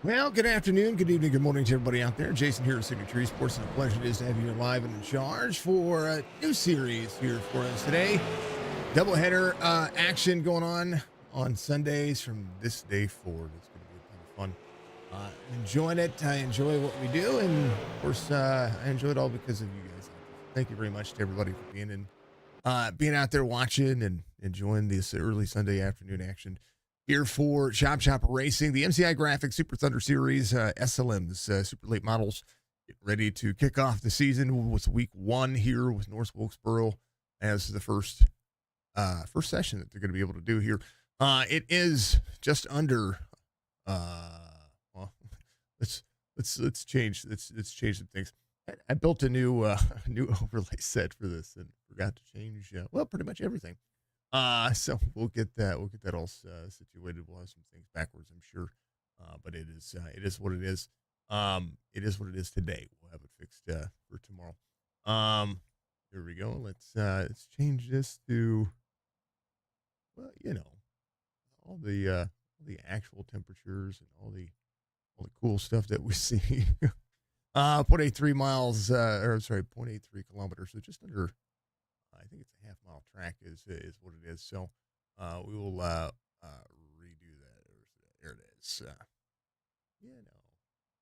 Well, good afternoon, good evening, good morning to everybody out there. Jason here at Signature Esports, and a pleasure it is to have you live and in charge for a new series here for us today. Doubleheader action going on Sundays from this day forward. It's going to be a ton of fun. Enjoying it. I enjoy what we do, and of course, I enjoy it all because of you guys. Thank you very much to everybody for being out there watching and enjoying this early Sunday afternoon action here for Chop Chop Racing, the MCI Graphics Super Thunder Series, SLMs, Super Late Models, getting ready to kick off the season with week one here with North Wilkesboro as the first session that they're going to be able to do here. It is just under. Well, let's change some things. I built a new overlay set for this and forgot to change pretty much everything. So we'll get that all situated. We'll have some things backwards, I'm sure. But it is what it is. It is what it is today. We'll have it fixed for tomorrow. There we go. Let's change this to all the actual temperatures and all the cool stuff that we see. 0.83 miles, 0.83 kilometers. So just under, I think it's a half-mile track is what it is. So we will redo that. There it is.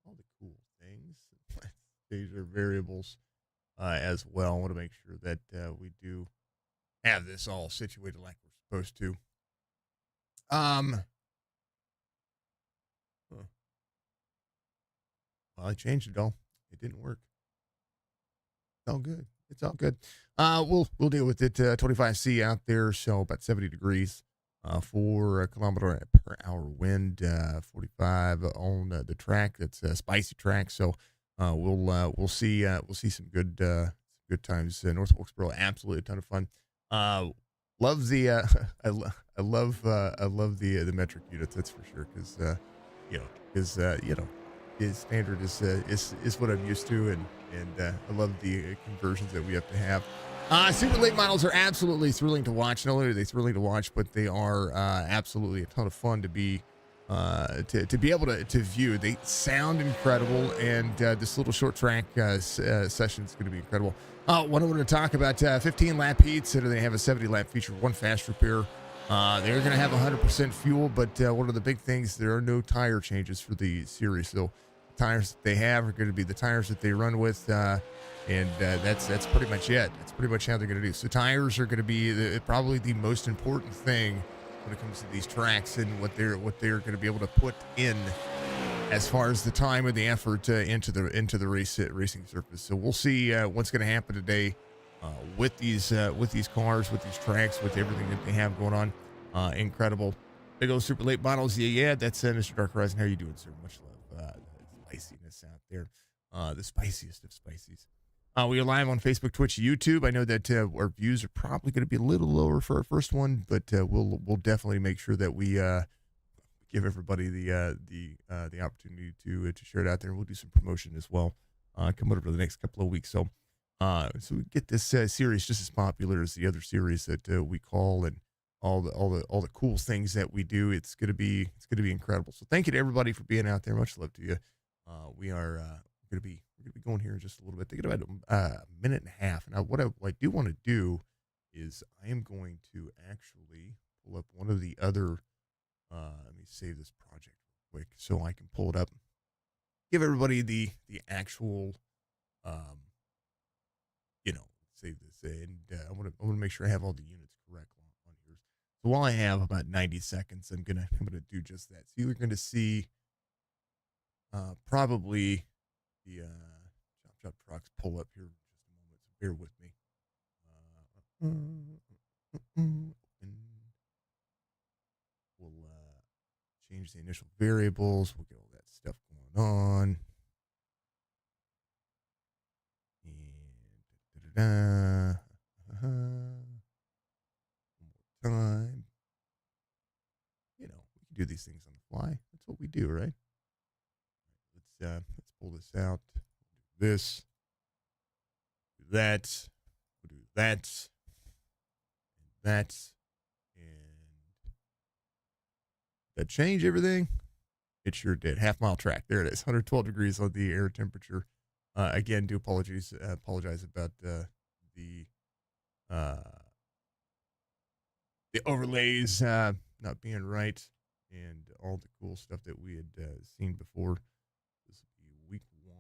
All the cool things. These are variables as well. I want to make sure that we do have this all situated like we're supposed to. Well, I changed it all. It didn't work. It's all good. It's all good. We'll deal with it. 25C out there, so about 70 degrees. 4 kilometer per hour wind. 45 on the track. That's a spicy track. So we'll see some good times. North Wilkesboro, absolutely a ton of fun. Love the I love the metric units. That's for sure. Because his standard is what I'm used to, and I love the conversions that we have to have. Super late models are absolutely thrilling to watch. Not only are they thrilling to watch, but they are absolutely a ton of fun to be able to view. They sound incredible, and this little short track session is going to be incredible. What I want to talk about, 15 lap heats. So they have a 70 lap feature, one fast repair. They're going to have 100% fuel, but one of the big things, there are no tire changes for the series. So the tires that they have are going to be the tires that they run with, and that's pretty much it. That's pretty much how they're going to do. So tires are going to be probably the most important thing when it comes to these tracks and what they're going to be able to put in as far as the time and the effort into the racing surface. So we'll see what's going to happen today. With these cars, with these tracks, with everything that they have going on. Incredible. Big old super late models. Yeah, that's Mr. Dark Horizon. How are you doing, sir? Much love. The spiciness out there. The spiciest of spices. We are live on Facebook, Twitch, YouTube. I know that our views are probably going to be a little lower for our first one, but we'll definitely make sure that we give everybody the opportunity to share it out there. We'll do some promotion as well coming over the next couple of weeks. So we get this series just as popular as the other series that we call, and all the cool things that we do. It's gonna be incredible. So thank you to everybody for being out there. Much love to you. We are gonna be going here in just a little bit. Thinking about a minute and a half. Now, what I do want to do is I am going to actually pull up one of the other. Let me save this project real quick so I can pull it up. Give everybody the actual. Save this, and I want to make sure I have all the units correct on here. So while I have about 90 seconds, I'm gonna do just that. So you're gonna see probably the chop trucks pull up here in just a moment. So bear with me. And we'll change the initial variables. We'll get all that stuff going on. One more time. We can do these things on the fly. That's what we do, right? Let's pull this out. Do this. Do that. We'll do that. And that. And that change everything. It sure did. Half mile track. There it is. 112 degrees on the air temperature. Again, do apologize about uh, the overlays not being right and all the cool stuff that we had seen before. This will be week 1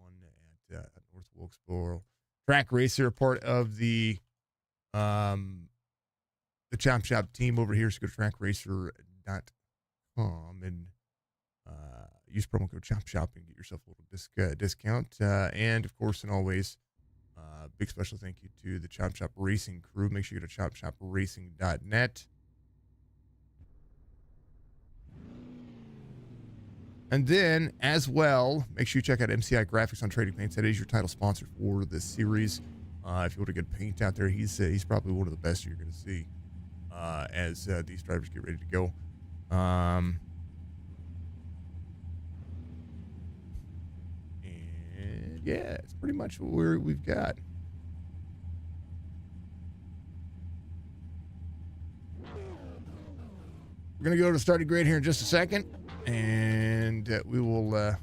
at North Wilkesboro Track Racer, part of the Chop Shop team over here. So go to trackracer.com and use promo code Chop Shop and get yourself a little discount. And of course, and always, big special thank you to the Chop Shop Racing crew. Make sure you go to chopshopracing.net. And then, as well, make sure you check out MCI Graphics on Trading Paints. That is your title sponsor for this series. If you want to get paint out there, he's probably one of the best you're going to see as these drivers get ready to go. And yeah, it's pretty much what we've got. We're going to go to the starting grid here in just a second, and we will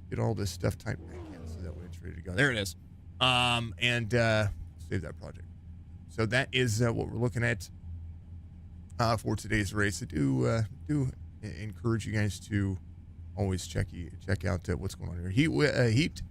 get all this stuff typed back in so that way it's ready to go. There it is. And save that project. So that is what we're looking at for today's race. I do encourage you guys to always check out what's going on here. Heat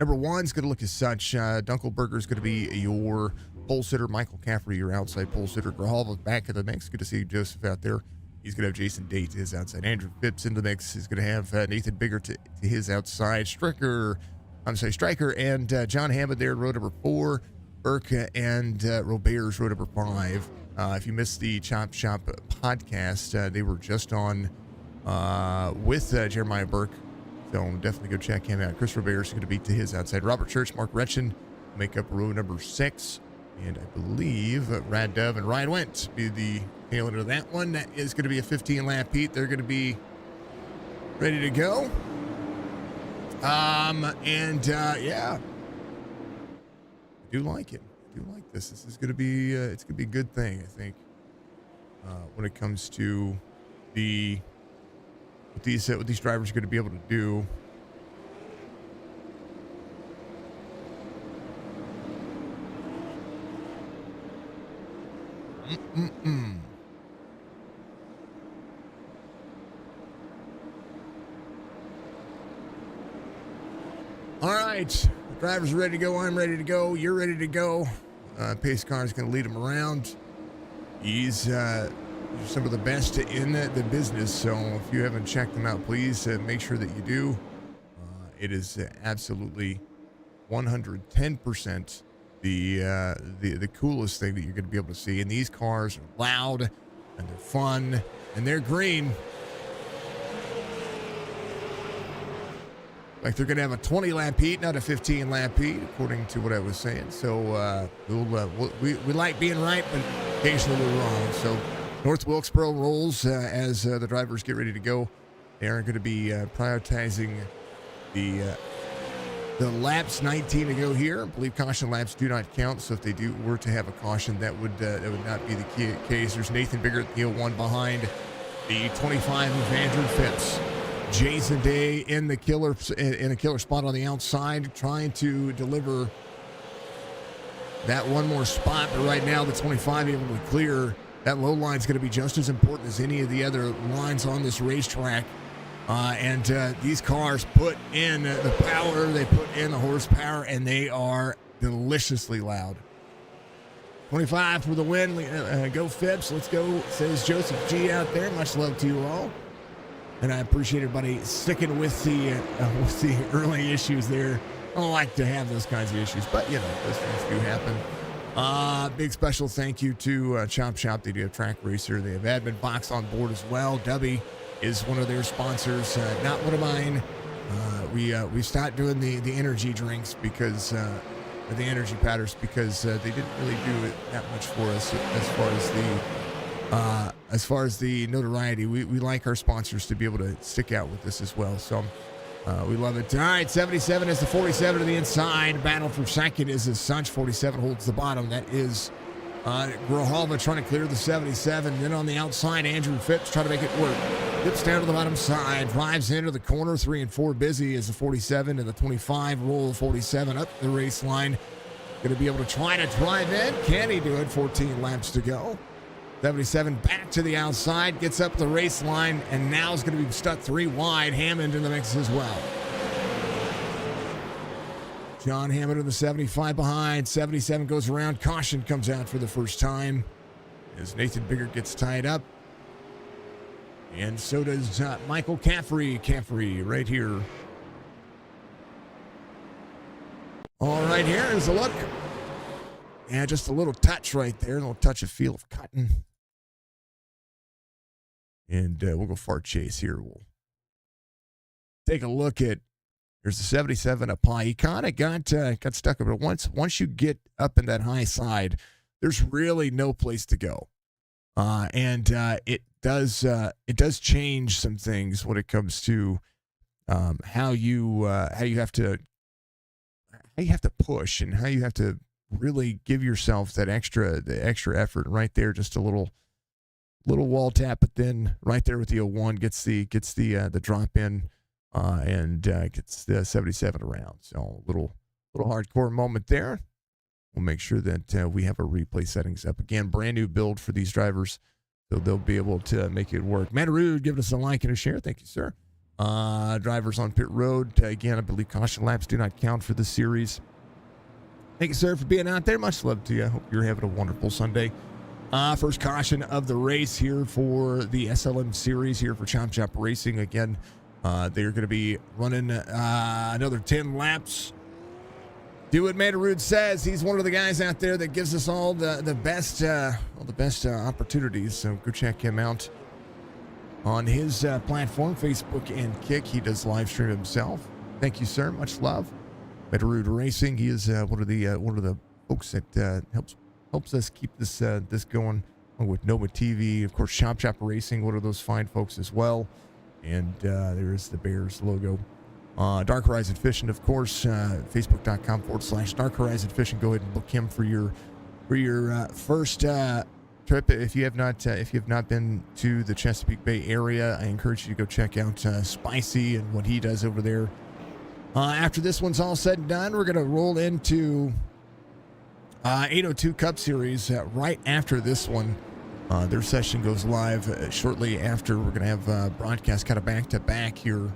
number 1 is going to look as such. Dunkelberger is going to be your pole sitter. Michael Caffrey, your outside pole sitter. Grijalva back in the mix. Good to see Joseph out there. He's going to have Jason Day to his outside. Andrew Phipps in the mix. He's going to have Nathan Bigger to his outside. Striker and John Hammond there, row number 4. Burke and Robert's row number 5. If you missed the Chop Shop podcast, they were just on with Jeremiah Burke. So definitely go check him out. Chris Robert's going to be to his outside. Robert Church, Mark Retchen make up row number 6. And I believe Rad Dove and Ryan Went be the tail end of that one. That is going to be a 15-lap heat. They're going to be ready to go. Yeah, I do like it. I do like this. This is going to be it's going to be a good thing, I think, when it comes to what these drivers are going to be able to do. All right, the drivers are ready to go. I'm ready to go. You're ready to go. Pace car is going to lead him around. He's some of the best in the business, so if you haven't checked them out, please make sure that you do. It is absolutely 110% the coolest thing that you're going to be able to see. And these cars are loud and they're fun and they're green. Like they're going to have a 20-lap heat, not a 15-lap heat, according to what I was saying. So we like being right, but occasionally we're wrong. So North Wilkesboro rolls as the drivers get ready to go. They are going to be prioritizing the laps. 19 to go here. I believe caution laps do not count, so if they were to have a caution, that would not be the case. There's Nathan Bigger at the 1 behind the 25 of Andrew Phipps. Jason Day in a killer spot on the outside, trying to deliver that one more spot. But right now, the 25 able to clear. That low line is going to be just as important as any of the other lines on this racetrack. And these cars put in the power, they put in the horsepower, and they are deliciously loud. 25 for the win. Go Phipps. Let's go, says Joseph G out there. Much love to you all. And I appreciate everybody sticking with the early issues there. I don't like to have those kinds of issues, but, those things do happen. Big special thank you to Chop Shop. They do have Track Racer. They have Admin Box on board as well. Dubby is one of their sponsors, not one of mine. We stopped doing the energy drinks because the energy powders because they didn't really do it that much for us as far as the notoriety. We like our sponsors to be able to stick out with this as well. So we love it. All right, 77 is the 47 to the inside. Battle for second is as such. 47 holds the bottom. That is Grijalva trying to clear the 77. Then on the outside, Andrew Phipps trying to make it work. Phipps down to the bottom side, drives into the corner. 3 and 4 busy as the 47 and the 25 roll the 47 up the race line. Going to be able to try to drive in. Can he do it? 14 laps to go. 77 back to the outside, gets up the race line, and now is going to be stuck 3 wide. Hammond in the mix as well. John Hammond in the 75 behind. 77 goes around. Caution comes out for the first time as Nathan Biggert gets tied up. And so does Michael Caffrey. Caffrey right here. All right, here is a look. Yeah, just a little touch right there. A little touch of feel of cotton. And we'll go far chase here. We'll take a look at, there's the 77 up high. He kind of got stuck up. But once you get up in that high side, there's really no place to go. And it does change some things when it comes to how you have to push and how you have to really give yourself the extra effort right there. Just a little wall tap, but then right there with the 01 gets the drop in and gets the 77 around. So a little hardcore moment there. We'll make sure that we have our replay settings up again. Brand new build for these drivers, so they'll be able to make it work. Matt Rude giving us a like and a share. Thank you, sir. Drivers on pit road. Again, I believe caution laps do not count for this series. Thank you, sir, for being out there. Much love to you. I hope you're having a wonderful Sunday. First caution of the race here for the SLM series here for Chop Chop Racing. Again, they're going to be running another 10 laps. Do what Matarud says. He's one of the guys out there that gives us all the best opportunities. So go check him out on his platform, Facebook and Kick. He does live stream himself. Thank you, sir. Much love. Matarud Racing. He is one of the folks that helps us keep this going, along with Nova TV, of course. Chop Chop Racing, one of those fine folks as well. And there's the Bears logo. Dark Horizon Fishing, of course, facebook.com/Dark Horizon Fishing. Go ahead and book him for your first trip. If you have not been to the Chesapeake Bay area, I encourage you to go check out Spicy and what he does over there. After this one's all said and done, we're going to roll into 802 Cup Series right after this one. Their session goes live shortly after. We're going to have broadcast kind of back-to-back here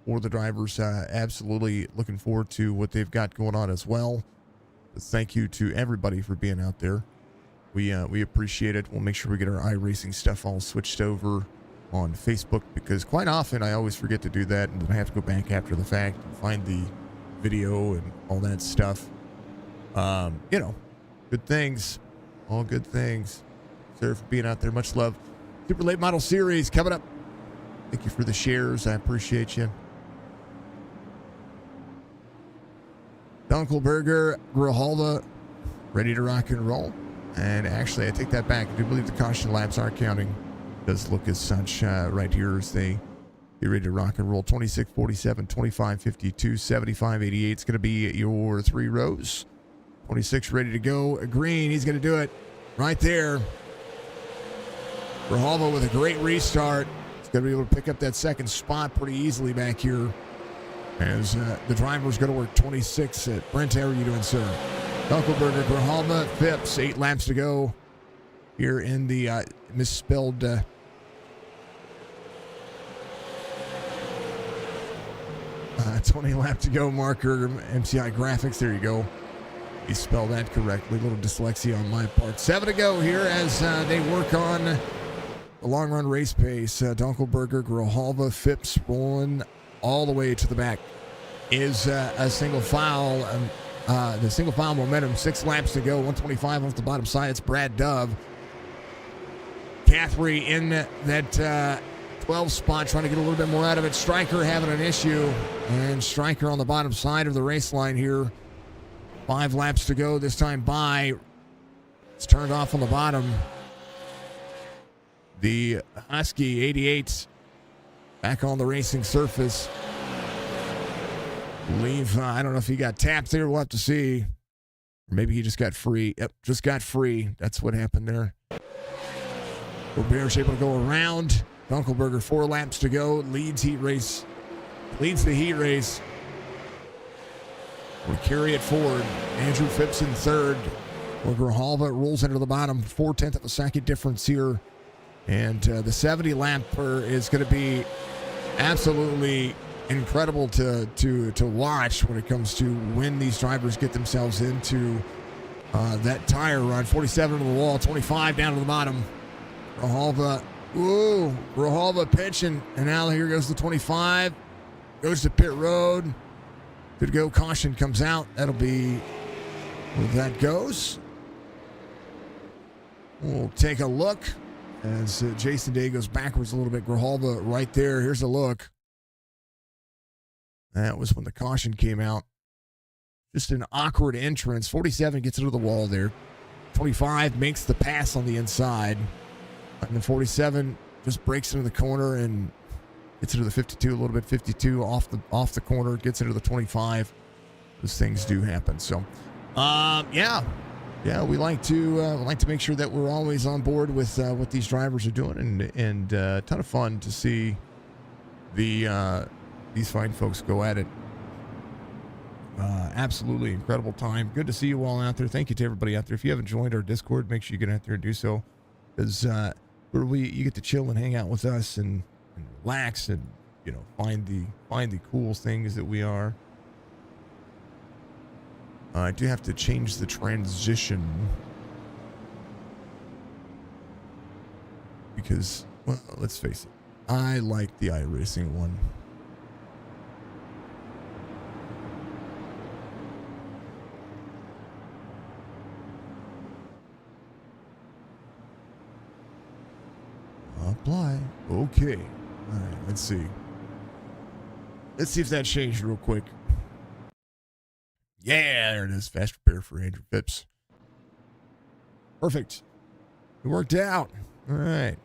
for the drivers. Absolutely looking forward to what they've got going on as well. But thank you to everybody for being out there. We appreciate it. We'll make sure we get our iRacing stuff all switched over on Facebook, because quite often I always forget to do that, and then I have to go back after the fact and find the video and all that stuff. Good things. All good things. Sir, for being out there. Much love. Super Late Model Series coming up. Thank you for the shares. I appreciate you. Dunkelberger, Grijalva, ready to rock and roll. And actually, I take that back. I do believe the caution laps are counting. It does look as such right here as they get ready to rock and roll. 26, 47, 25, 52, 75, 88. It's going to be your 3 rows. 26 ready to go. Green, he's going to do it right there. Grijalva with a great restart. He's going to be able to pick up that second spot pretty easily back here, as the driver's going to work 26. Brent, how are you doing, sir? Dunkelberger, Grijalva, Phipps, 8 laps to go here in the misspelled 20 lap to go marker. MCI Graphics, there you go. He spelled that correctly. A little dyslexia on my part. 7 to go here as they work on the long run race pace. Dunkelberger, Grijalva, Phipps rolling all the way to the back. Is a single file. The single file momentum, 6 laps to go, 125 off the bottom side. It's Brad Dove. Caffrey in that 12 spot, trying to get a little bit more out of it. Stryker having an issue, and Stryker on the bottom side of the race line here. 5 laps to go this time by. It's turned off on the bottom. The Husky 88 back on the racing surface. I don't know if he got tapped there. We'll have to see. Or maybe he just got free. Yep, just got free. That's what happened there. Robert's able to go around. Dunkelberger, 4 laps to go. Leads the heat race. Will carry it forward. Andrew Phipps in third. Grijalva rolls into the bottom. 4/10 of a second difference here. And the 70 lapper is going to be absolutely incredible to watch when it comes to when these drivers get themselves into that tire run. 47 to the wall, 25 down to the bottom. Grijalva pitching, and now here goes the 25. Goes to pit road. Good go. Caution comes out. That'll be where that goes. We'll take a look as Jason Day goes backwards a little bit. Grijalva right there. Here's a look. That was when the caution came out. Just an awkward entrance. 47 gets into the wall there. 25 makes the pass on the inside. And then 47 just breaks into the corner and gets into the 52 a little bit. 52 off the corner, gets into the 25. Those things do happen. So, we like to make sure that we're always on board with what these drivers are doing, and a ton of fun to see these fine folks go at it. Absolutely incredible time. Good to see you all out there. Thank you to everybody out there. If you haven't joined our Discord, make sure you get out there and do so, because you get to chill and hang out with us and relax and find the cool things that we are. I do have to change the transition because, well, let's face it, I like the iRacing one. Apply. Okay. All right, let's see. Let's see if that changed real quick. Yeah, there it is. Fast repair for Andrew Phipps. Perfect. It worked out. All right.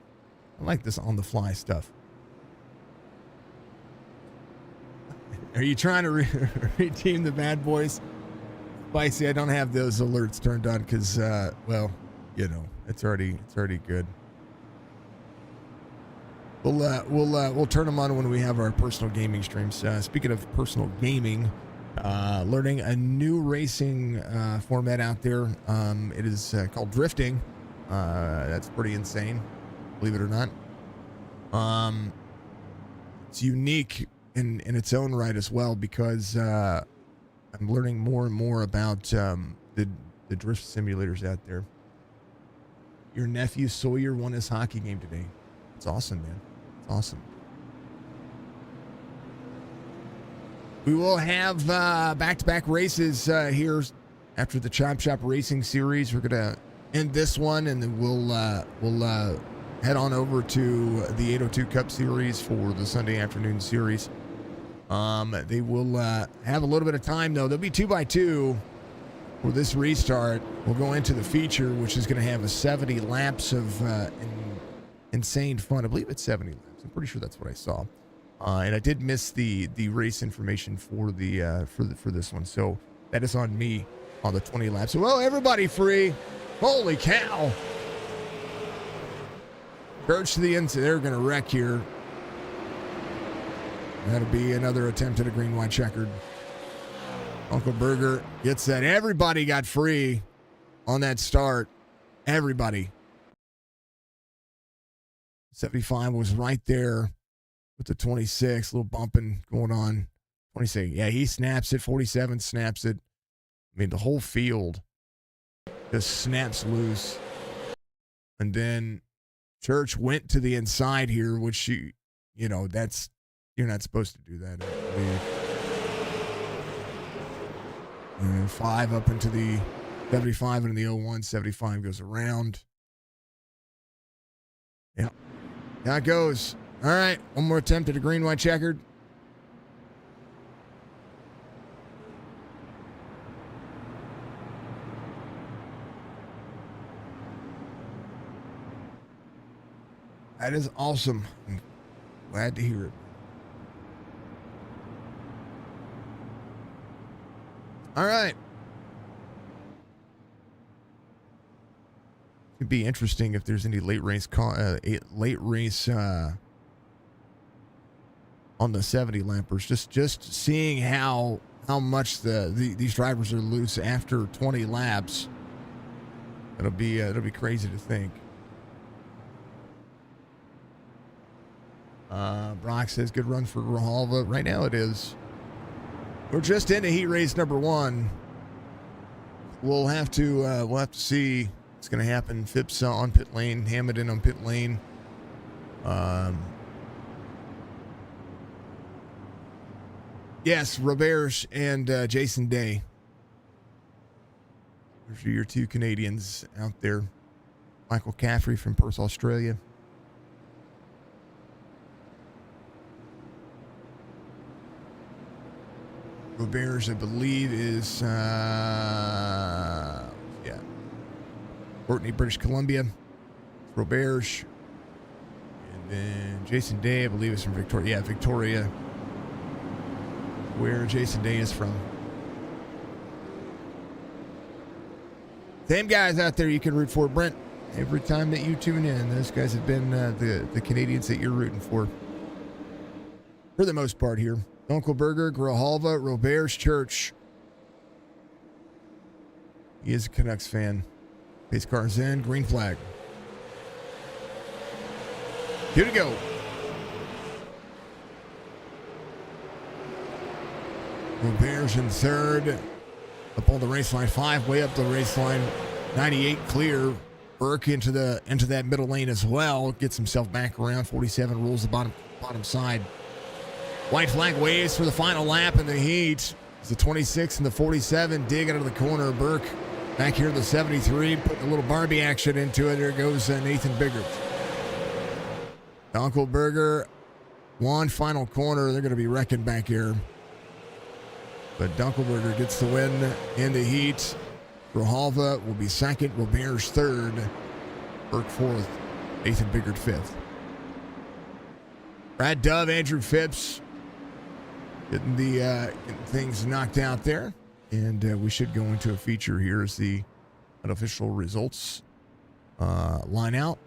I like this on-the-fly stuff. Are you trying to redeem the bad boys? Spicy, I don't have those alerts turned on because, it's already good. We'll turn them on when we have our personal gaming streams. Speaking of personal gaming, learning a new racing format out there. It is called drifting. That's pretty insane, believe it or not. It's unique in its own right as well, because I'm learning more and more about the drift simulators out there. Your nephew Sawyer won his hockey game today. It's awesome, man. It's awesome. We will have back-to-back races here after the Chop Shop Racing Series. We're gonna end this one, and then we'll head on over to the 802 Cup Series for the Sunday afternoon series. They will have a little bit of time though. There'll be 2x2 for this restart. We'll go into the feature, which is going to have a 70 laps of insane fun. I believe it's 70 laps. I'm pretty sure that's what I saw. And I did miss the race information for this one, so that is on me on the 20 laps. Well, everybody free. Holy cow! Courage to the inside. They're going to wreck here. That'll be another attempt at a green white checkered. Uncle Berger gets that. Everybody got free on that start. Everybody. 75 was right there with the 26, a little bumping going on. 26, yeah, he snaps it. 47 snaps it. I mean, the whole field just snaps loose. And then Church went to the inside here, which that's, you're not supposed to do that, I believe. And 5 up into the 75 and the 01. 75 goes around. Yeah. Now it goes. All right. One more attempt at a green, white, checkered. That is awesome. I'm glad to hear it. All right. It'd be interesting if there's any late race on the 70 lampers. Just seeing how much these drivers are loose after 20 laps. It'll be crazy to think. Brock says good run for Grijalva. Right now it is. We're just into heat race number 1. We'll have to see what's going to happen. Phipps on pit lane, Hamilton on pit lane. Yes, Roberge and Jason Day. Those are your 2 Canadians out there. Michael Caffrey from Perth, Australia. Roberge, I believe, is Courtney, British Columbia. Roberge. And then Jason Day, I believe, is from Victoria. Yeah, Victoria. Where Jason Day is from. Same guys out there you can root for, Brent. Every time that you tune in, those guys have been the Canadians that you're rooting for the most part here. Dunkelberger, Grijalva, Roberge, Church. He is a Canucks fan. Pace cars in, green flag. Here to go. Roberge in third. Up on the race line, 5 way up the race line. 98 clear. Burke into that middle lane as well. Gets himself back around. 47 rules the bottom side. White flag waves for the final lap in the heat. It's the 26 and the 47 dig out of the corner. Burke back here in the 73, putting a little Barbie action into it. There goes Nathan Biggert. Dunkelberger, one final corner. They're going to be wrecking back here. But Dunkelberger gets the win in the heat. Grijalva will be second. Roberge third. Burke fourth. Nathan Biggert fifth. Brad Dove, Andrew Phipps getting things knocked out there. And we should go into a feature here as the unofficial results line out.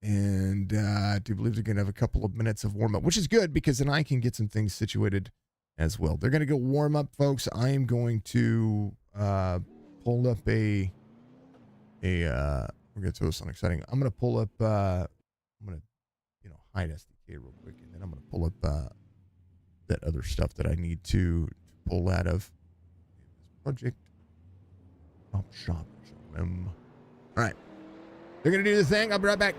And I do believe they're going to have a couple of minutes of warm-up, which is good because then I can get some things situated as well. They're going to go warm up, folks. I am going to pull up we're going to throw this on exciting. I'm going to pull up, I'm going to, hide SDK real quick, and then I'm going to pull up that other stuff that I need to pull out of project. Shop. All right. They're going to do the thing. I'll be right back.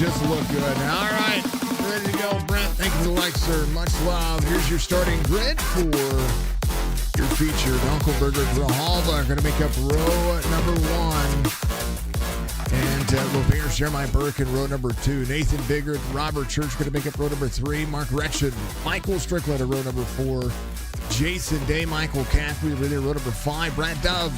just look good. All right, ready to go, Brent. Thank you for the like, sir. Much love. Here's your starting grid for your featured Dunkelberger Grijalva. Going to make up row number 1. And Robert, Jeremiah Burke in row number 2. Nathan Biggert, Robert Church going to make up row number 3. Mark Retchen, Michael Strickland in row number 4. Jason Day, Michael Caffrey, row number 5. Brad Dove,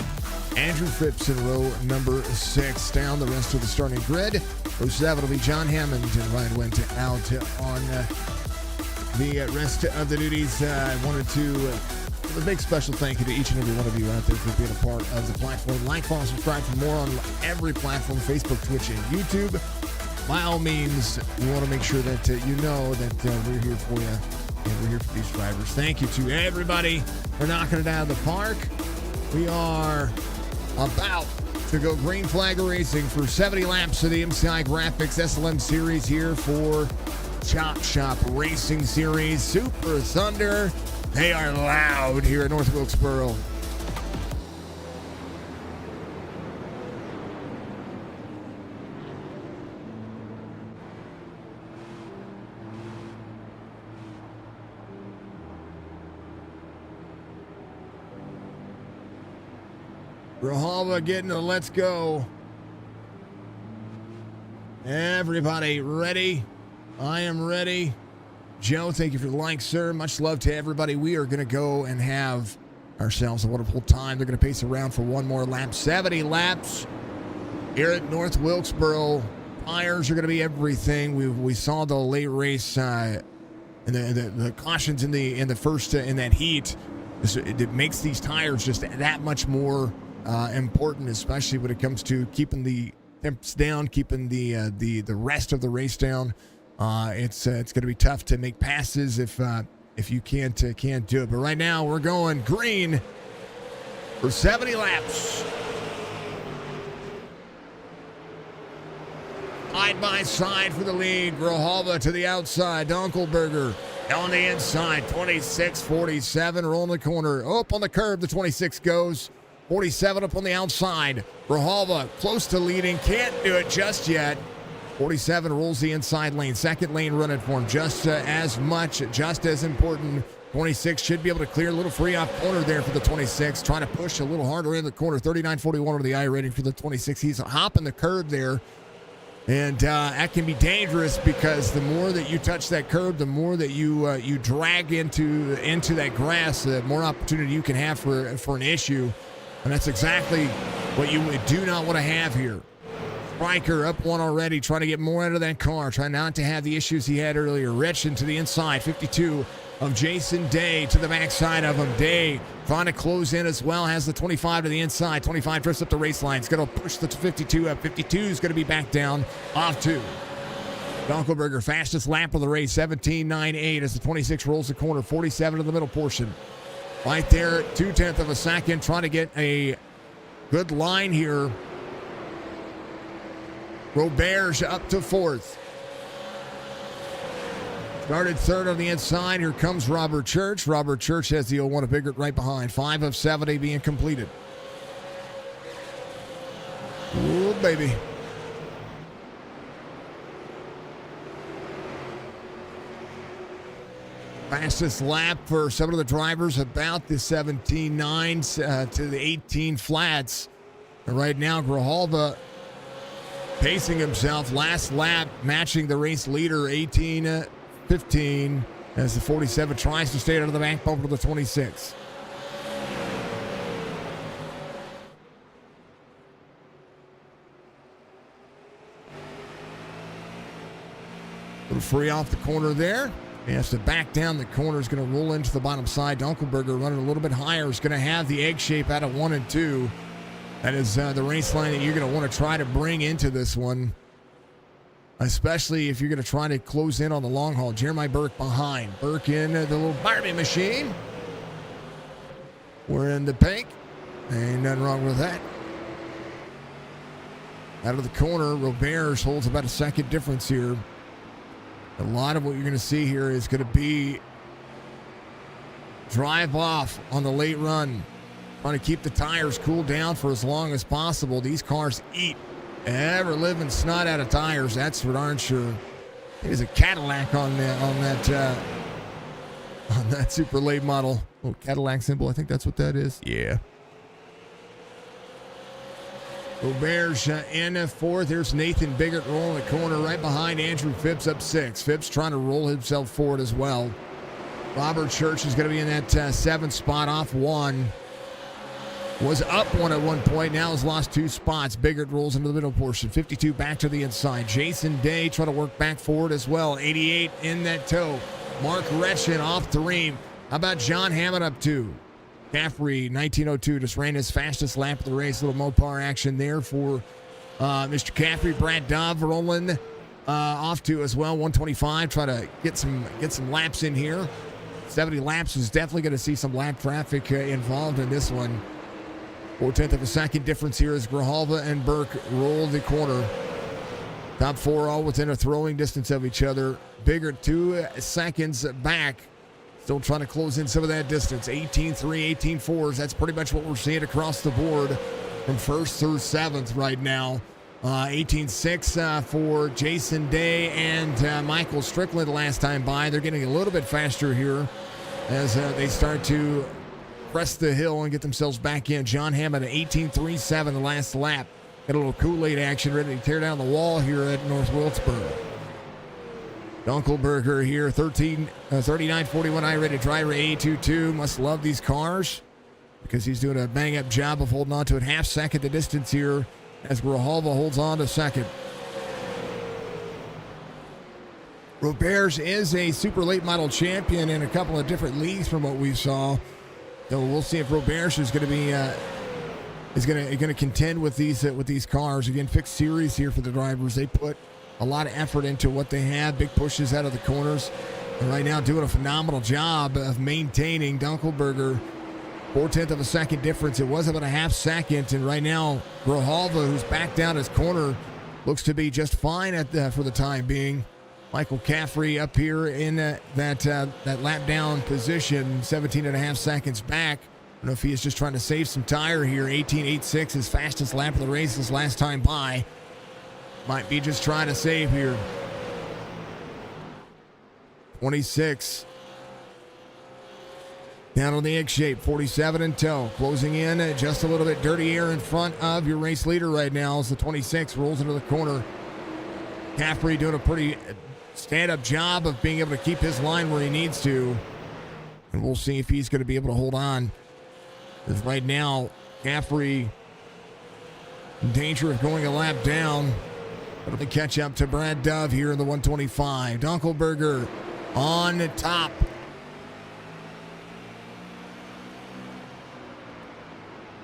Andrew Phipps in row number 6. Down the rest of the starting grid. Row 7 will be John Hammond and Ryan went out on the rest of the duties. I wanted to give a big special thank you to each and every one of you out there for being a part of the platform. Like, follow, subscribe for more on every platform, Facebook, Twitch, and YouTube. By all means, we want to make sure that you know that we're here for you and we're here for these drivers. Thank you to everybody for knocking it out of the park. We are about to go green flag racing for 70 laps of the MCI Graphics SLM Series here for Chop Shop Racing Series. Super Thunder. They are loud here at North Wilkesboro. Grijalva getting the let's go. Everybody ready? I am ready. Joe, thank you for the like, sir. Much love to everybody. We are going to go and have ourselves a wonderful time. They're going to pace around for one more lap. 70 laps here at North Wilkesboro. Tires are going to be everything. We saw the late race and the cautions in the first in that heat. It makes these tires just that much more important, especially when it comes to keeping the temps down, keeping the rest of the race down. It's going to be tough to make passes if you can't do it. But right now we're going green for 70 laps. Side by side for the lead. Grijalva to the outside. Dunkelberger on the inside. 26-47 rolling the corner. Up on the curb, the 26 goes. 47 up on the outside. Grijalva close to leading. Can't do it just yet. 47 rolls the inside lane. Second lane running for him just as much, just as important. 26 should be able to clear a little free off corner there for the 26. Trying to push a little harder in the corner. 39-41 over the I rating for the 26. He's hopping the curb there. And that can be dangerous because the more that you touch that curb, the more that you drag into that grass, the more opportunity you can have for an issue. And that's exactly what you do not want to have here. Stryker up one already, trying to get more out of that car, trying not to have the issues he had earlier. Retchen to the inside, 52 of Jason Day to the backside of him. Day trying to close in as well, has the 25 to the inside. 25 drifts up the race line. It's going to push the 52 up. 52 is going to be back down off 2. Dunkelberger, fastest lap of the race, 17.98 as the 26 rolls the corner, 47 to the middle portion. Right there, 0.2 of a second, trying to get a good line here. Roberge up to 4th. Started 3rd on the inside. Here comes Robert Church. Robert Church has the 01 of Biggert right behind. 5 of 70 being completed. Ooh, baby. Fastest lap for some of the drivers, about the 17.9 to the 18 flats. And right now, Grijalva pacing himself. Last lap, matching the race leader, 18.15, as the 47 tries to stay out of the back bumper to the 26. A little free off the corner there. He has to back down the corner. Is going to roll into the bottom side. Dunkelberger running a little bit higher. Is going to have the egg shape out of 1 and 2. That is the race line that you're going to want to try to bring into this one, especially if you're going to try to close in on the long haul. Jeremiah Burke behind. Burke in the little Barbie machine. We're in the pink. Ain't nothing wrong with that. Out of the corner, Roberge holds about a second difference here. A lot of what you're going to see here is going to be drive off on the late run. Trying to keep the tires cooled down for as long as possible. These cars eat Ever living snot out of tires. That's for darn sure. There's a Cadillac on that super late model. Little Cadillac symbol. I think that's what that is. Yeah. Robert's in fourth. There's Nathan Biggert rolling the corner right behind Andrew Phipps up 6. Phipps trying to roll himself forward as well. Robert Church is going to be in that 7th spot off 1. Was up 1 at one point. Now has lost 2 spots. Biggert rolls into the middle portion. 52 back to the inside. Jason Day trying to work back forward as well. 88 in that toe. Mark Retchen off 3. How about John Hammond up 2? Caffrey, 1902, just ran his fastest lap of the race. Little Mopar action there for Mr. Caffrey. Brad Dove rolling off 2 as well. 125, try to get some laps in here. 70 laps is definitely going to see some lap traffic involved in this one. 4/10 of a second difference here as Grijalva and Burke roll the corner. Top 4 all within a throwing distance of each other. Biggert 2 seconds back. Still trying to close in some of that distance. 18-3, 18-4s. That's pretty much what we're seeing across the board from 1st through 7th right now. 18-6 for Jason Day and Michael Strickland last time by. They're getting a little bit faster here as they start to crest the hill and get themselves back in. John Hammond at 18.37 the last lap. Got a little Kool-Aid action ready to tear down the wall here at North Wilkesboro. Dunkelberger here, 39.41 I-rated driver, A22. Must love these cars because he's doing a bang-up job of holding on to it. Half second the distance here as Grijalva holds on to second. Roberts is a super late model champion in a couple of different leagues from what we saw. So we'll see if Roberts is going to be going to contend with these cars. Again, fixed series here for the drivers. They put a lot of effort into what they have. Big pushes out of the corners. And right now doing a phenomenal job of maintaining. Dunkelberger, 4/10 of a second difference. It was about a half second. And right now, Grijalva, who's back down his corner, looks to be just fine for the time being. Michael Caffrey up here in that lap down position, 17 and a half seconds back. I don't know if he is just trying to save some tire here. 18.86, his fastest lap of the race his last time by. Might be just trying to save here. 26. Down on the egg shape, 47 in tow. Closing in just a little bit. Dirty air in front of your race leader right now as the 26 rolls into the corner. Caffrey doing a pretty stand-up job of being able to keep his line where he needs to. And we'll see if he's going to be able to hold on. Because right now, Caffrey in danger of going a lap down. It'll be catch up to Brad Dove here in the 125. Dunkelberger on top.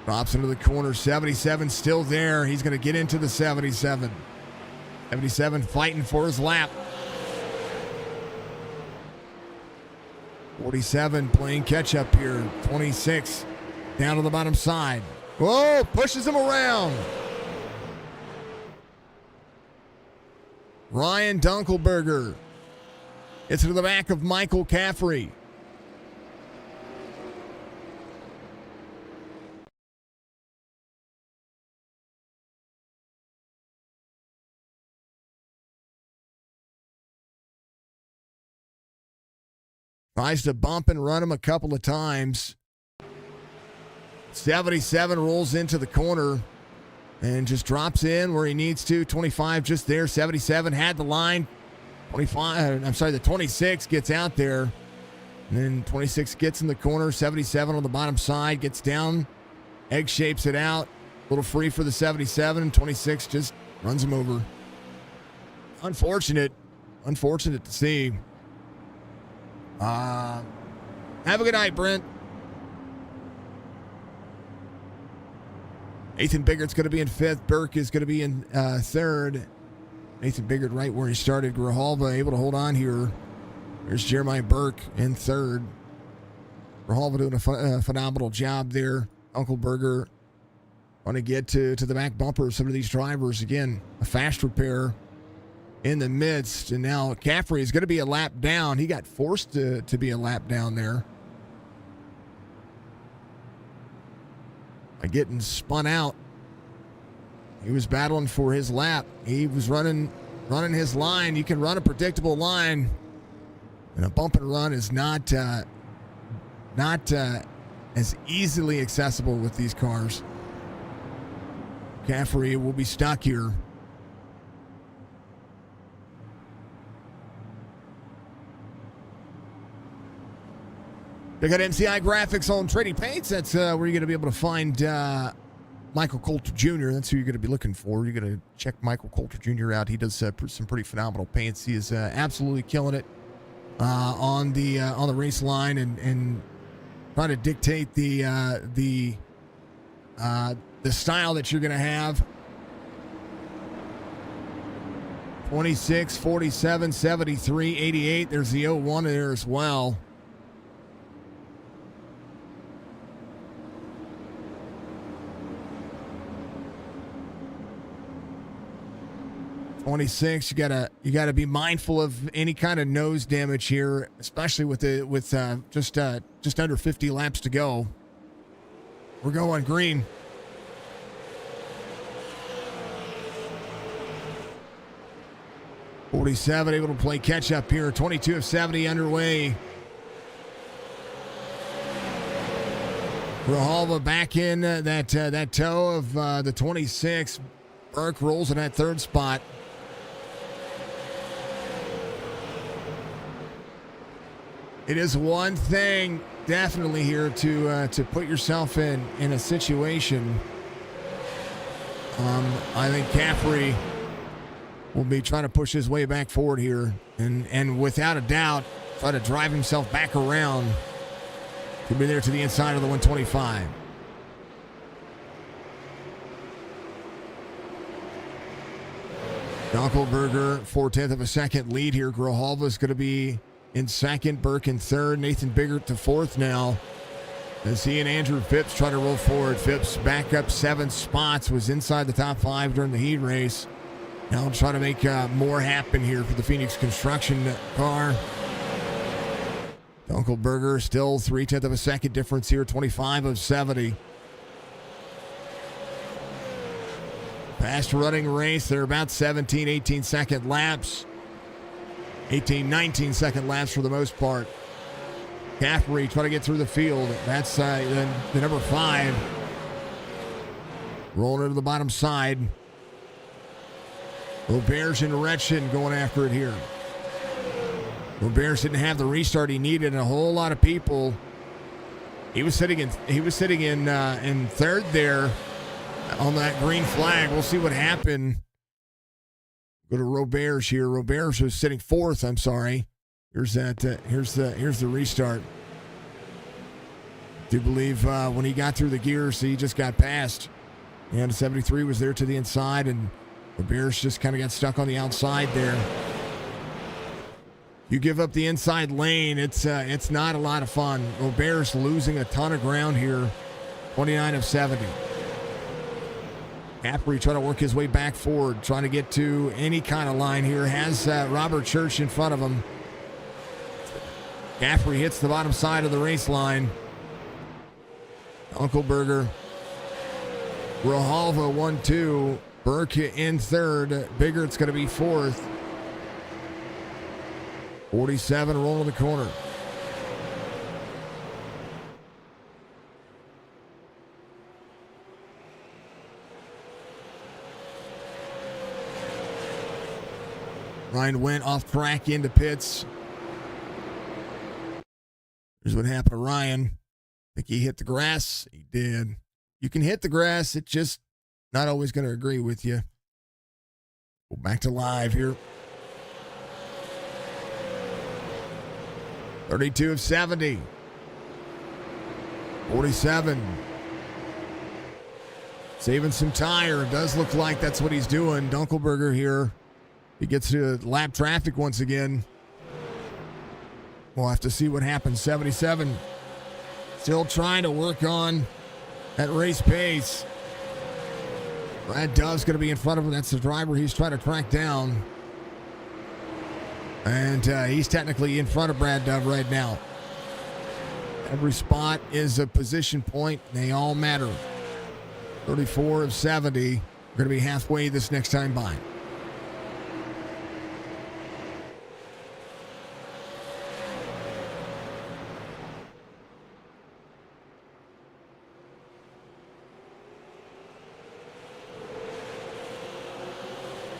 Drops into the corner. 77 still there. He's going to get into the 77. 77 fighting for his lap. 47 playing catch up here. 26 down to the bottom side. Whoa, pushes him around. Ryan Dunkelberger. It's to the back of Michael Caffrey. Tries to bump and run him a couple of times. 77 rolls into the corner and just drops in where he needs to. 25 just there. 77 had the line. The 26 gets out there. And then 26 gets in the corner. 77 on the bottom side. Gets down. Egg shapes it out. A little free for the 77. 26 just runs him over. Unfortunate to see. Have a good night, Brent. Nathan Biggert's going to be in 5th. Burke is going to be in 3rd. Nathan Biggert right where he started. Grijalva able to hold on here. There's Jeremiah Burke in 3rd. Grijalva doing a phenomenal job there. Dunkelberger want to get to the back bumper of some of these drivers. Again, a fast repair in the midst. And now Caffrey is going to be a lap down. He got forced to be a lap down there by getting spun out. He was battling for his lap. He was running his line. You can run a predictable line, and a bump and run is not as easily accessible with these cars. Caffrey will be stuck here. They got MCI Graphics on Trading Paints. That's where you're going to be able to find Michael Coulter Jr. That's who you're going to be looking for. You're going to check Michael Coulter Jr. out. He does some pretty phenomenal paints. He is absolutely killing it on the race line and trying to dictate the style that you're going to have. 26, 47, 73, 88. There's the 01 there as well. '26. You gotta be mindful of any kind of nose damage here, especially with just under 50 laps to go. We're going green. '47 able to play catch up here. 22 of 70 underway. Grijalva back in that toe of the 26. Burke rolls in that third spot. It is one thing definitely here to put yourself in a situation. I think Caffrey will be trying to push his way back forward here and without a doubt try to drive himself back around to be there to the inside of the 125. Dunkelberger, 4/10 of a second lead here. Grijalva is going to be in second, Burke in third, Nathan Biggert to fourth now. As he and Andrew Phipps try to roll forward. Phipps back up 7 spots, was inside the top 5 during the heat race. Now I'll try to make more happen here for the Phoenix Construction car. Dunkelberger still 3/10 of a second difference here, 25 of 70. Fast running race. They're about 17, 18 second laps. 18, 19 second laps for the most part. Caffrey trying to get through the field. That's the number 5. Rolling into the bottom side. Roberge and Retchen going after it here. Roberge didn't have the restart he needed, and a whole lot of people. He was sitting in third there on that green flag. We'll see what happened. Go to Roberge here. Roberge was sitting 4th. I'm sorry. Here's the restart. I do believe when he got through the gears, he just got past. And 73 was there to the inside, and Roberge just kind of got stuck on the outside there. You give up the inside lane, it's not a lot of fun. Roberge losing a ton of ground here. 29 of 70. Caffrey trying to work his way back forward, trying to get to any kind of line here. Has Robert Church in front of him. Caffrey hits the bottom side of the race line. Dunkelberger. Grijalva 1-2. Burke in third. Biggert's going to be 4th. 47 rolling the corner. Ryan went off track into pits. Here's what happened to Ryan. I think he hit the grass. He did. You can hit the grass. It's just not always going to agree with you. Go back to live here. 32 of 70. 47. Saving some tire. It does look like that's what he's doing. Dunkelberger here. He gets to lap traffic once again. We'll have to see what happens. 77. Still trying to work on that race pace. Brad Dove's going to be in front of him. That's the driver he's trying to track down. And he's technically in front of Brad Dove right now. Every spot is a position point. They all matter. 34 of 70. We're going to be halfway this next time by.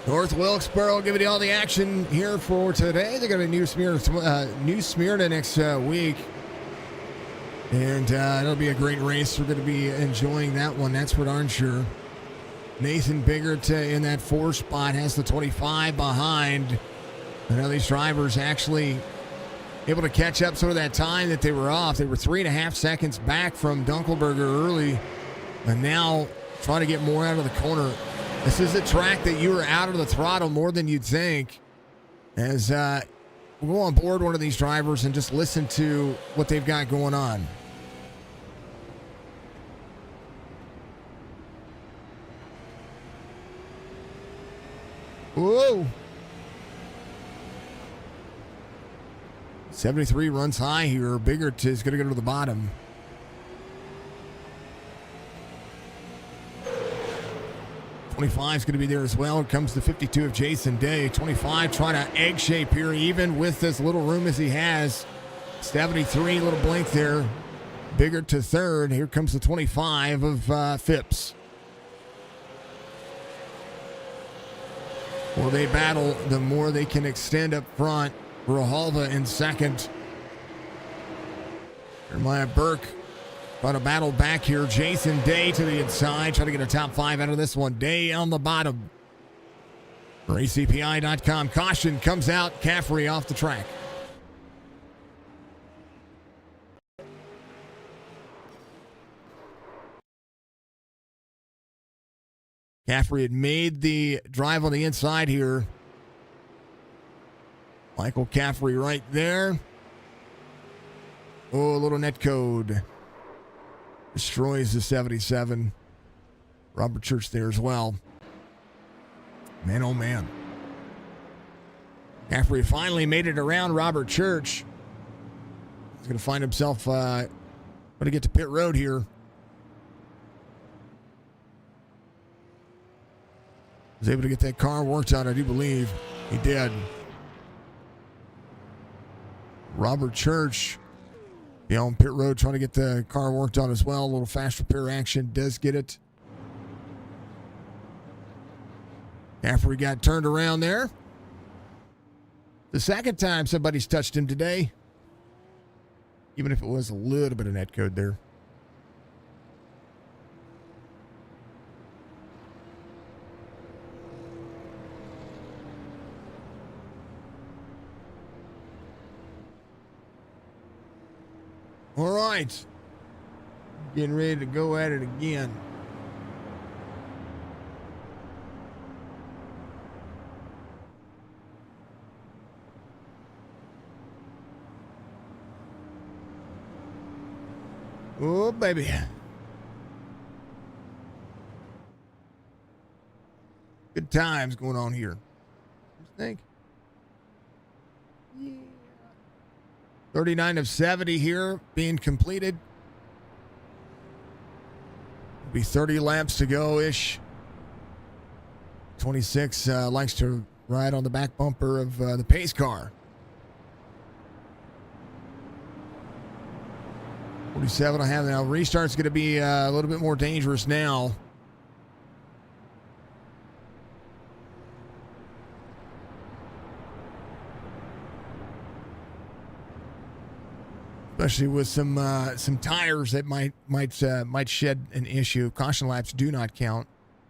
North Wilkesboro giving you all the action here for today. They're going to be New Smyrna next week. And it'll be a great race. We're going to be enjoying that one. That's for darn sure. Nathan Biggert in that 4 spot has the 25 behind. I know these drivers actually able to catch up some of that time that they were off. They were 3.5 seconds back from Dunkelberger early. And now trying to get more out of the corner. This is a track that you are out of the throttle more than you'd think. As we'll go on board one of these drivers and just listen to what they've got going on. Whoa. 73 runs high here. Biggert is going to go to the bottom. 25 is going to be there as well. Here comes the 52 of Jason Day. 25 trying to egg shape here, even with as little room as he has. 73, little blink there. Biggert to third. Here comes the 25 of Phipps. The more they battle, the more they can extend up front. Grijalva in second. Jeremiah Burke trying to battle back here. Jason Day to the inside, trying to get a top 5 out of this one. Day on the bottom. For ACPI.com. Caution comes out. Caffrey off the track. Caffrey had made the drive on the inside here. Michael Caffrey right there. Oh, a little net code. Destroys the 77. Robert Church there as well. Man, oh man. Caffrey finally made it around Robert Church. He's going to find himself going to get to pit road here. Was able to get that car worked out, I do believe. He did. Robert Church, on pit road trying to get the car worked on as well. A little fast repair action. Does get it. After he got turned around there. The second time somebody's touched him today. Even if it was a little bit of net code there. All right. Getting ready to go at it again. Oh, baby. Good times going on here. What do you think? Yeah. 39 of 70 here being completed. It'll be 30 laps to go-ish. 26 likes to ride on the back bumper of the pace car. 47 I have now. Restart's going to be a little bit more dangerous now. Especially with some tires that might shed an issue. Caution laps do not count.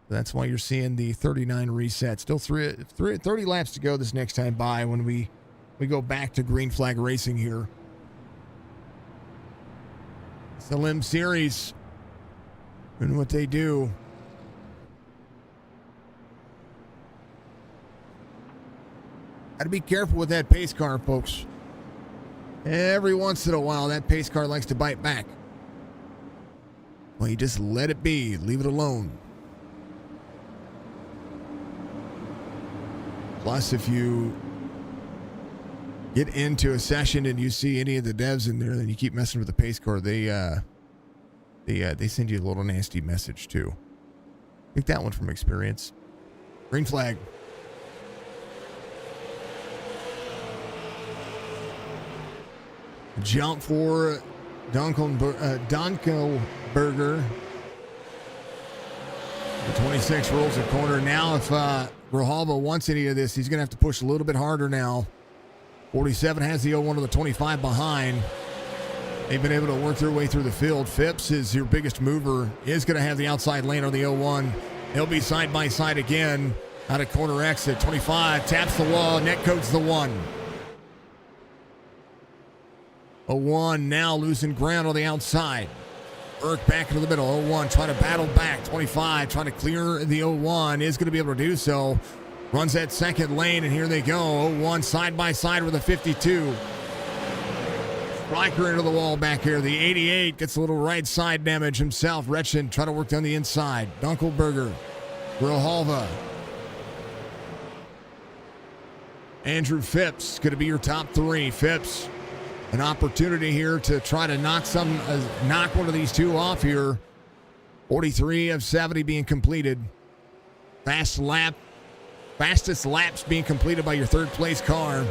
That's why you're seeing the 39 reset. Still 30 laps to go this next time by when we go back to green flag racing here. It's the Lim Series and what they do. Got to be careful with that pace car, folks. Every once in a while, that pace car likes to bite back. Well, you just let it be. Leave it alone. Plus, if you get into a session and you see any of the devs in there, then you keep messing with the pace car, they send you a little nasty message, too. Take that one from experience. Green flag. Jump for Dunkelberger. The 26 rolls the corner. Now if Grijalva wants any of this, he's going to have to push a little bit harder now. 47 has the 01 to the 25 behind. They've been able to work their way through the field. Phipps is your biggest mover, is going to have the outside lane on the 01. He'll be side by side again. Out of corner exit. 25 taps the wall. Net codes the 1. 01 now losing ground on the outside. Burke back into the middle. 01 trying to battle back. 25 trying to clear the 01. Is going to be able to do so. Runs that second lane, and here they go. 01 side by side with a 52. Stryker into the wall back here. The 88 gets a little right side damage himself. Retchen trying to work down the inside. Dunkelberger. Grijalva. Andrew Phipps going to be your top 3. Phipps, an opportunity here to try to knock one of these two off here. 43 of 70 being completed. Fastest laps being completed by your third place car.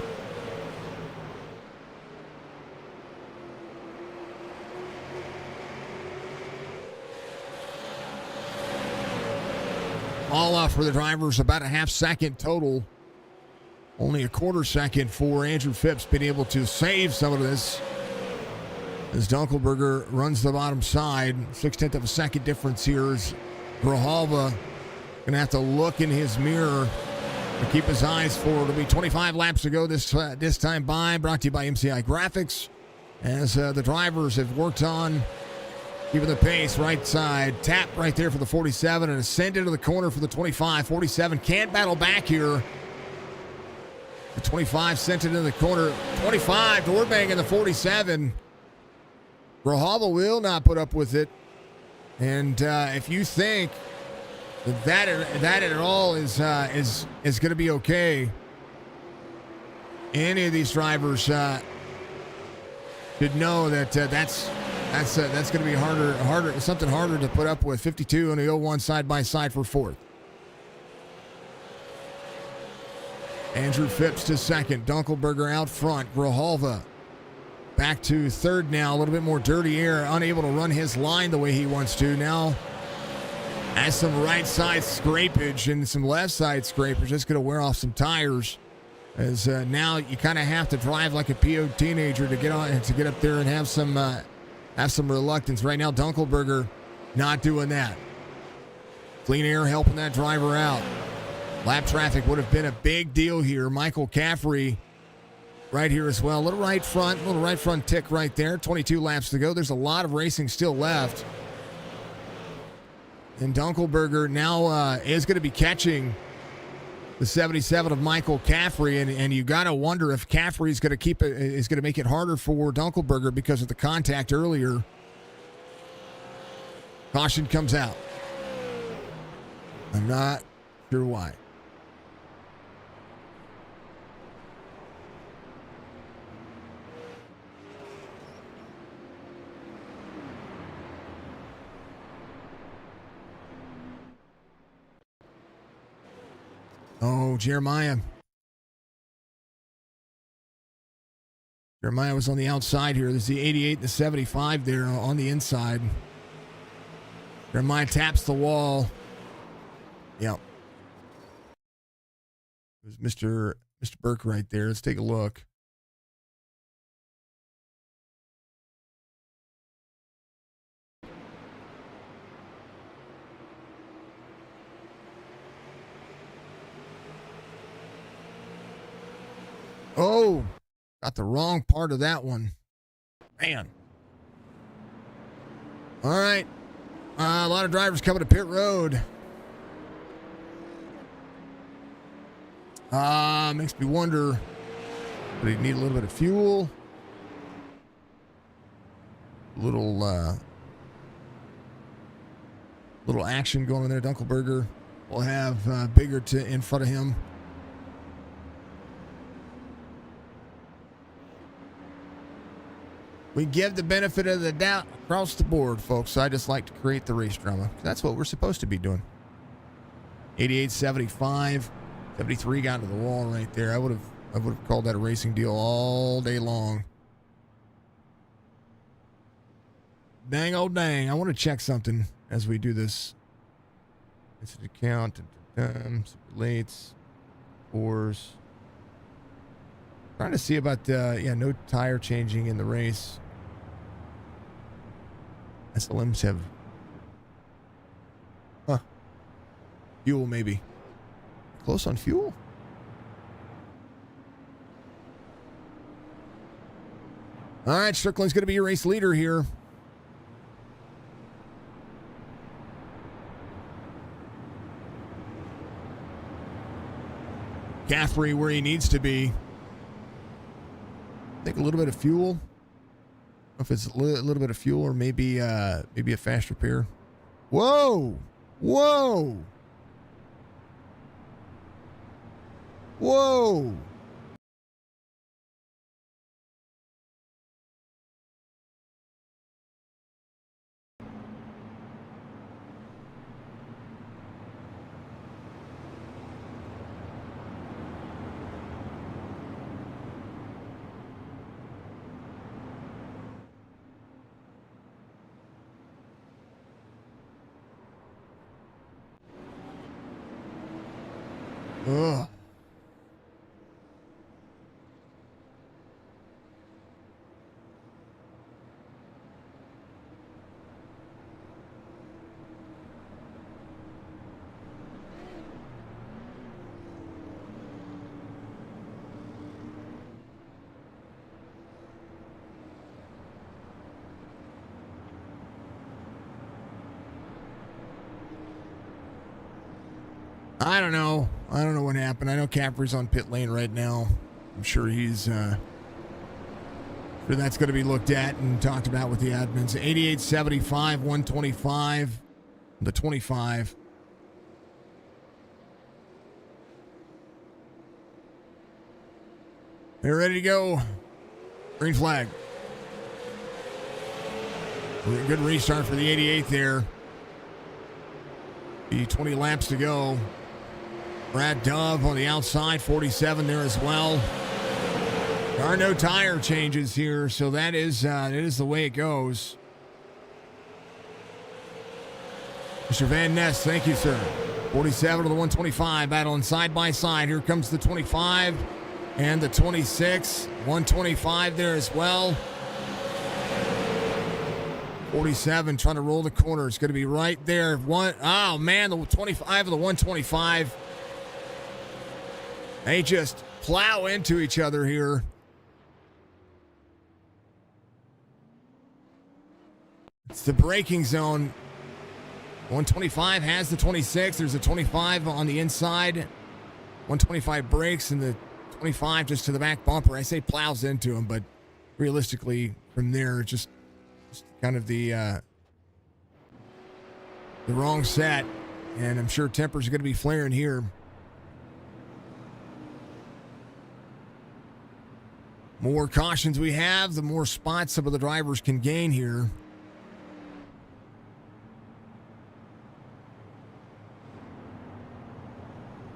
All off for the drivers, about a half second total. Only a quarter second for Andrew Phipps being able to save some of this. As Dunkelberger runs the bottom side, 0.6 of a second difference here. Is Grijalva going to have to look in his mirror to keep his eyes forward. It'll be 25 laps to go this time by. Brought to you by MCI Graphics. As the drivers have worked on keeping the pace right side. Tap right there for the 47 and ascend into the corner for the 25. 47 can't battle back here. The 25 sent it in the corner. 25 door bang in the 47. Grijalva will not put up with it. And if you think that at all is going to be okay, any of these drivers should know that that's going to be something harder to put up with. 52 and the 01 side by side for fourth. Andrew Phipps to second. Dunkelberger out front. Grijalva back to third now. A little bit more dirty air. Unable to run his line the way he wants to. Now has some right side scrapage and some left side scrapage. Just going to wear off some tires. As now you kind of have to drive like a PO teenager to get on and to get up there and have some reluctance. Right now Dunkelberger not doing that. Clean air helping that driver out. Lap traffic would have been a big deal here. Michael Caffrey right here as well. Little right front tick right there. 22 laps to go. There's a lot of racing still left. And Dunkelberger now is going to be catching the 77 of Michael Caffrey, and you got to wonder if Caffrey is going to make it harder for Dunkelberger because of the contact earlier. Caution comes out. I'm not sure why. Oh, Jeremiah. Jeremiah was on the outside here. There's the 88 and the 75 there on the inside. Jeremiah taps the wall. Yep. There's Mr. Burke right there. Let's take a look. Oh, got the wrong part of that one. Man. All right. A lot of drivers coming to pit road. Makes me wonder, do you need a little bit of fuel? Little action going in there. Dunkelberger will have Bigger in front of him. We give the benefit of the doubt across the board, folks. I just like to create the race drama. That's what we're supposed to be doing. 88.75. 73 got to the wall right there. I would have called that a racing deal all day long. Dang, oh dang. I want to check something as we do this. It's an account. Super lates. Fours. Trying to see about, no tire changing in the race. SLMs have. Fuel, maybe. Close on fuel? All right, Strickland's going to be your race leader here. Caffrey where he needs to be. I think a little bit of fuel. If it's a little bit of fuel or maybe a fast repair. Whoa! Whoa! Whoa! Ugh. I don't know. I don't know what happened. I know Caffrey's on pit lane right now. I'm sure he's sure that's going to be looked at and talked about with the admins. 88.75, 125, the 25. They're ready to go. Green flag. Good restart for the 88 there. The 20 laps to go. Brad Dove on the outside, 47 there as well. There are no tire changes here, so that is the way it goes. Mr. Van Ness, thank you, sir. 47 to the 125, battling side by side. Here comes the 25 and the 26. 125 there as well. 47 trying to roll the corner. It's going to be right there. Oh, man, the 25 of the 125. They just plow into each other here. It's the braking zone. 125 has the 26. There's a 25 on the inside. 125 brakes and the 25 just to the back bumper. I say plows into him, but realistically from there, just kind of the wrong set. And I'm sure tempers are going to be flaring here. More cautions we have, the more spots some of the drivers can gain here.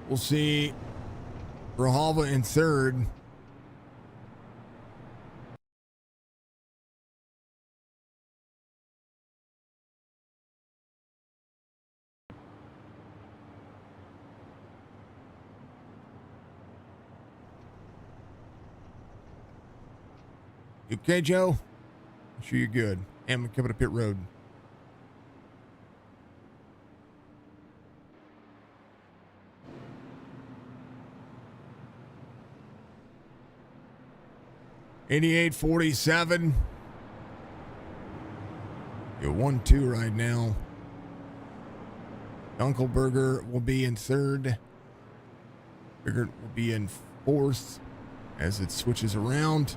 We'll see Grijalva in third. You okay, Joe? I'm sure you're good. And we're coming to pit road. $88.47. You're 1-2 right now. Dunkelberger will be in third. Biggert will be in fourth as it switches around.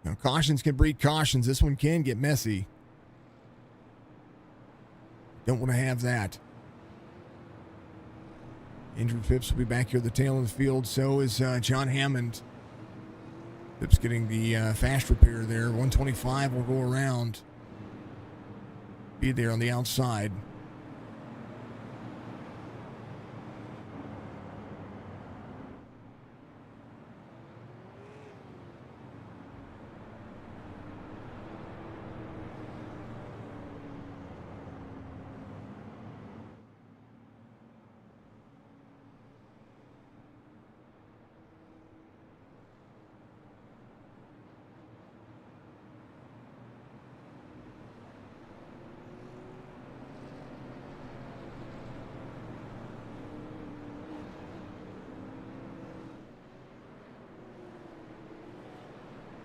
Now, cautions can breed cautions. This one can get messy. Don't want to have that. Andrew Phipps will be back here at the tail of the field. So is John Hammond. Phipps getting the fast repair there. 125 will go around. Be there on the outside.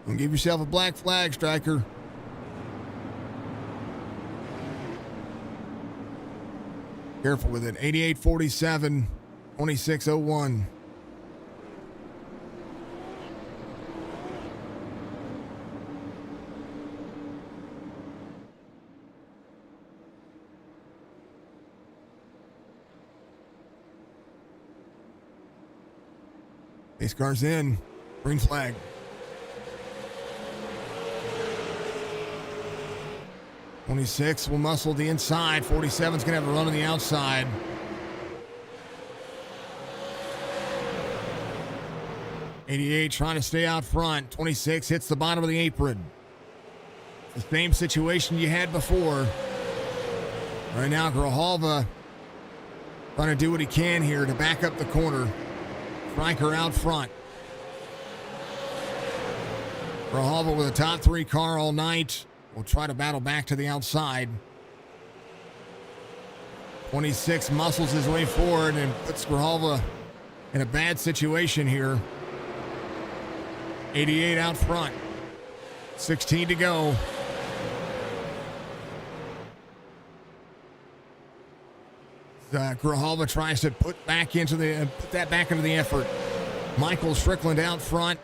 Don't give yourself a black flag, Striker. Careful with it. 88.47, 26.01. Pace car's in. Green flag. '26 will muscle the inside. 47's going to have a run on the outside. '88 trying to stay out front. 26 hits the bottom of the apron. The same situation you had before. Right now, Grijalva trying to do what he can here to back up the corner. Stryker out front. Grijalva with a top three car all night. Will try to battle back to the outside. 26 muscles his way forward and puts Grijalva in a bad situation here. 88 out front. 16 to go. Grijalva tries to put that back into the effort. Michael Strickland out front.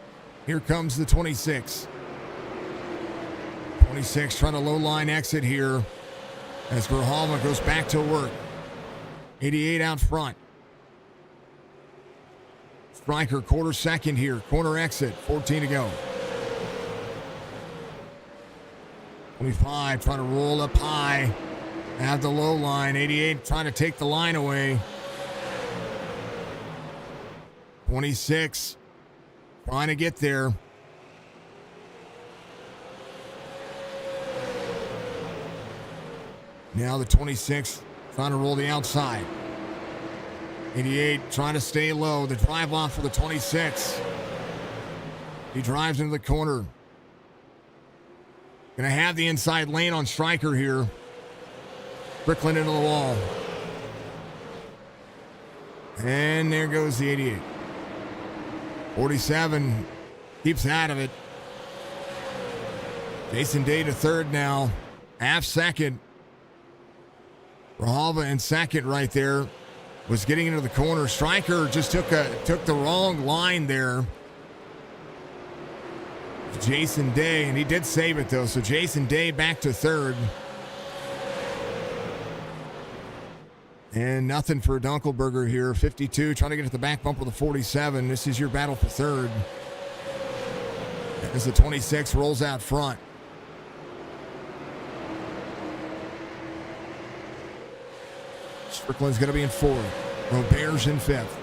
Here comes the 26. 26 trying to low line exit here as Grijalva goes back to work. 88 out front. Stryker quarter second here. Corner exit. 14 to go. 25 trying to roll up high at the low line. 88 trying to take the line away. 26 trying to get there. Now the 26 trying to roll the outside. 88 trying to stay low. The drive off for the 26. He drives into the corner. Going to have the inside lane on Stryker here. Strickland into the wall. And there goes the 88. 47 keeps out of it. Jason Day to third now. Half second. Grijalva in second right there. Was getting into the corner. Stryker just took the wrong line there. Jason Day, and he did save it though. So Jason Day back to third. And nothing for Dunkelberger here. 52 trying to get at the back bump with a 47. This is your battle for third. As the 26 rolls out front. Strickland's going to be in fourth. Robert's in fifth.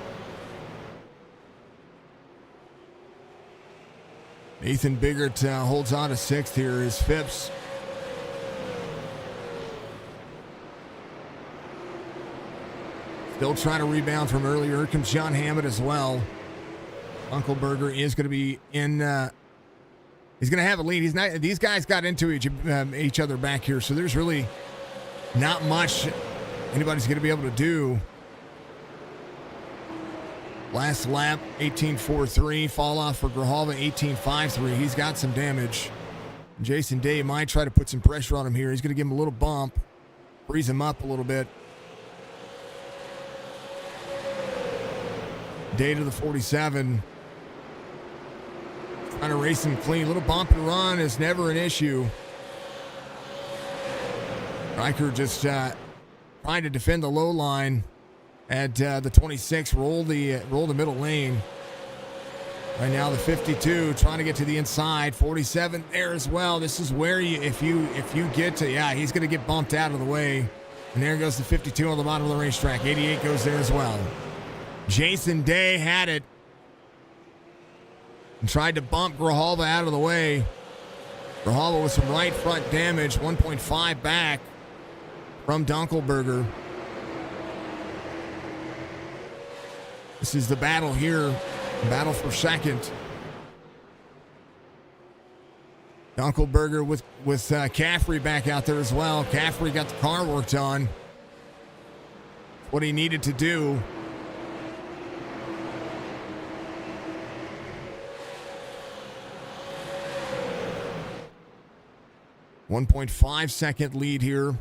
Nathan Biggert holds on to sixth here as Phipps. Still trying to rebound from earlier. Here comes John Hammond as well. Dunkelberger is going to be in. He's going to have a lead. He's not. These guys got into each other back here, so there's really not much anybody's going to be able to do. Last lap, 18.43. Fall off for Grijalva, 18.53. He's got some damage. Jason Day might try to put some pressure on him here. He's going to give him a little bump, freeze him up a little bit. Day to the 47. Trying to race him clean. A little bump and run is never an issue. Riker just trying to defend the low line at the 26. Roll the middle lane. Right now, the 52 trying to get to the inside. 47 there as well. This is where if you get to, he's going to get bumped out of the way. And there goes the 52 on the bottom of the racetrack. 88 goes there as well. Jason Day had it and tried to bump Grijalva out of the way. Grijalva with some right front damage, 1.5 back from Dunkelberger. This is the battle here. Battle for second. Dunkelberger with Caffrey back out there as well. Caffrey got the car worked on. What he needed to do. .5 lead here.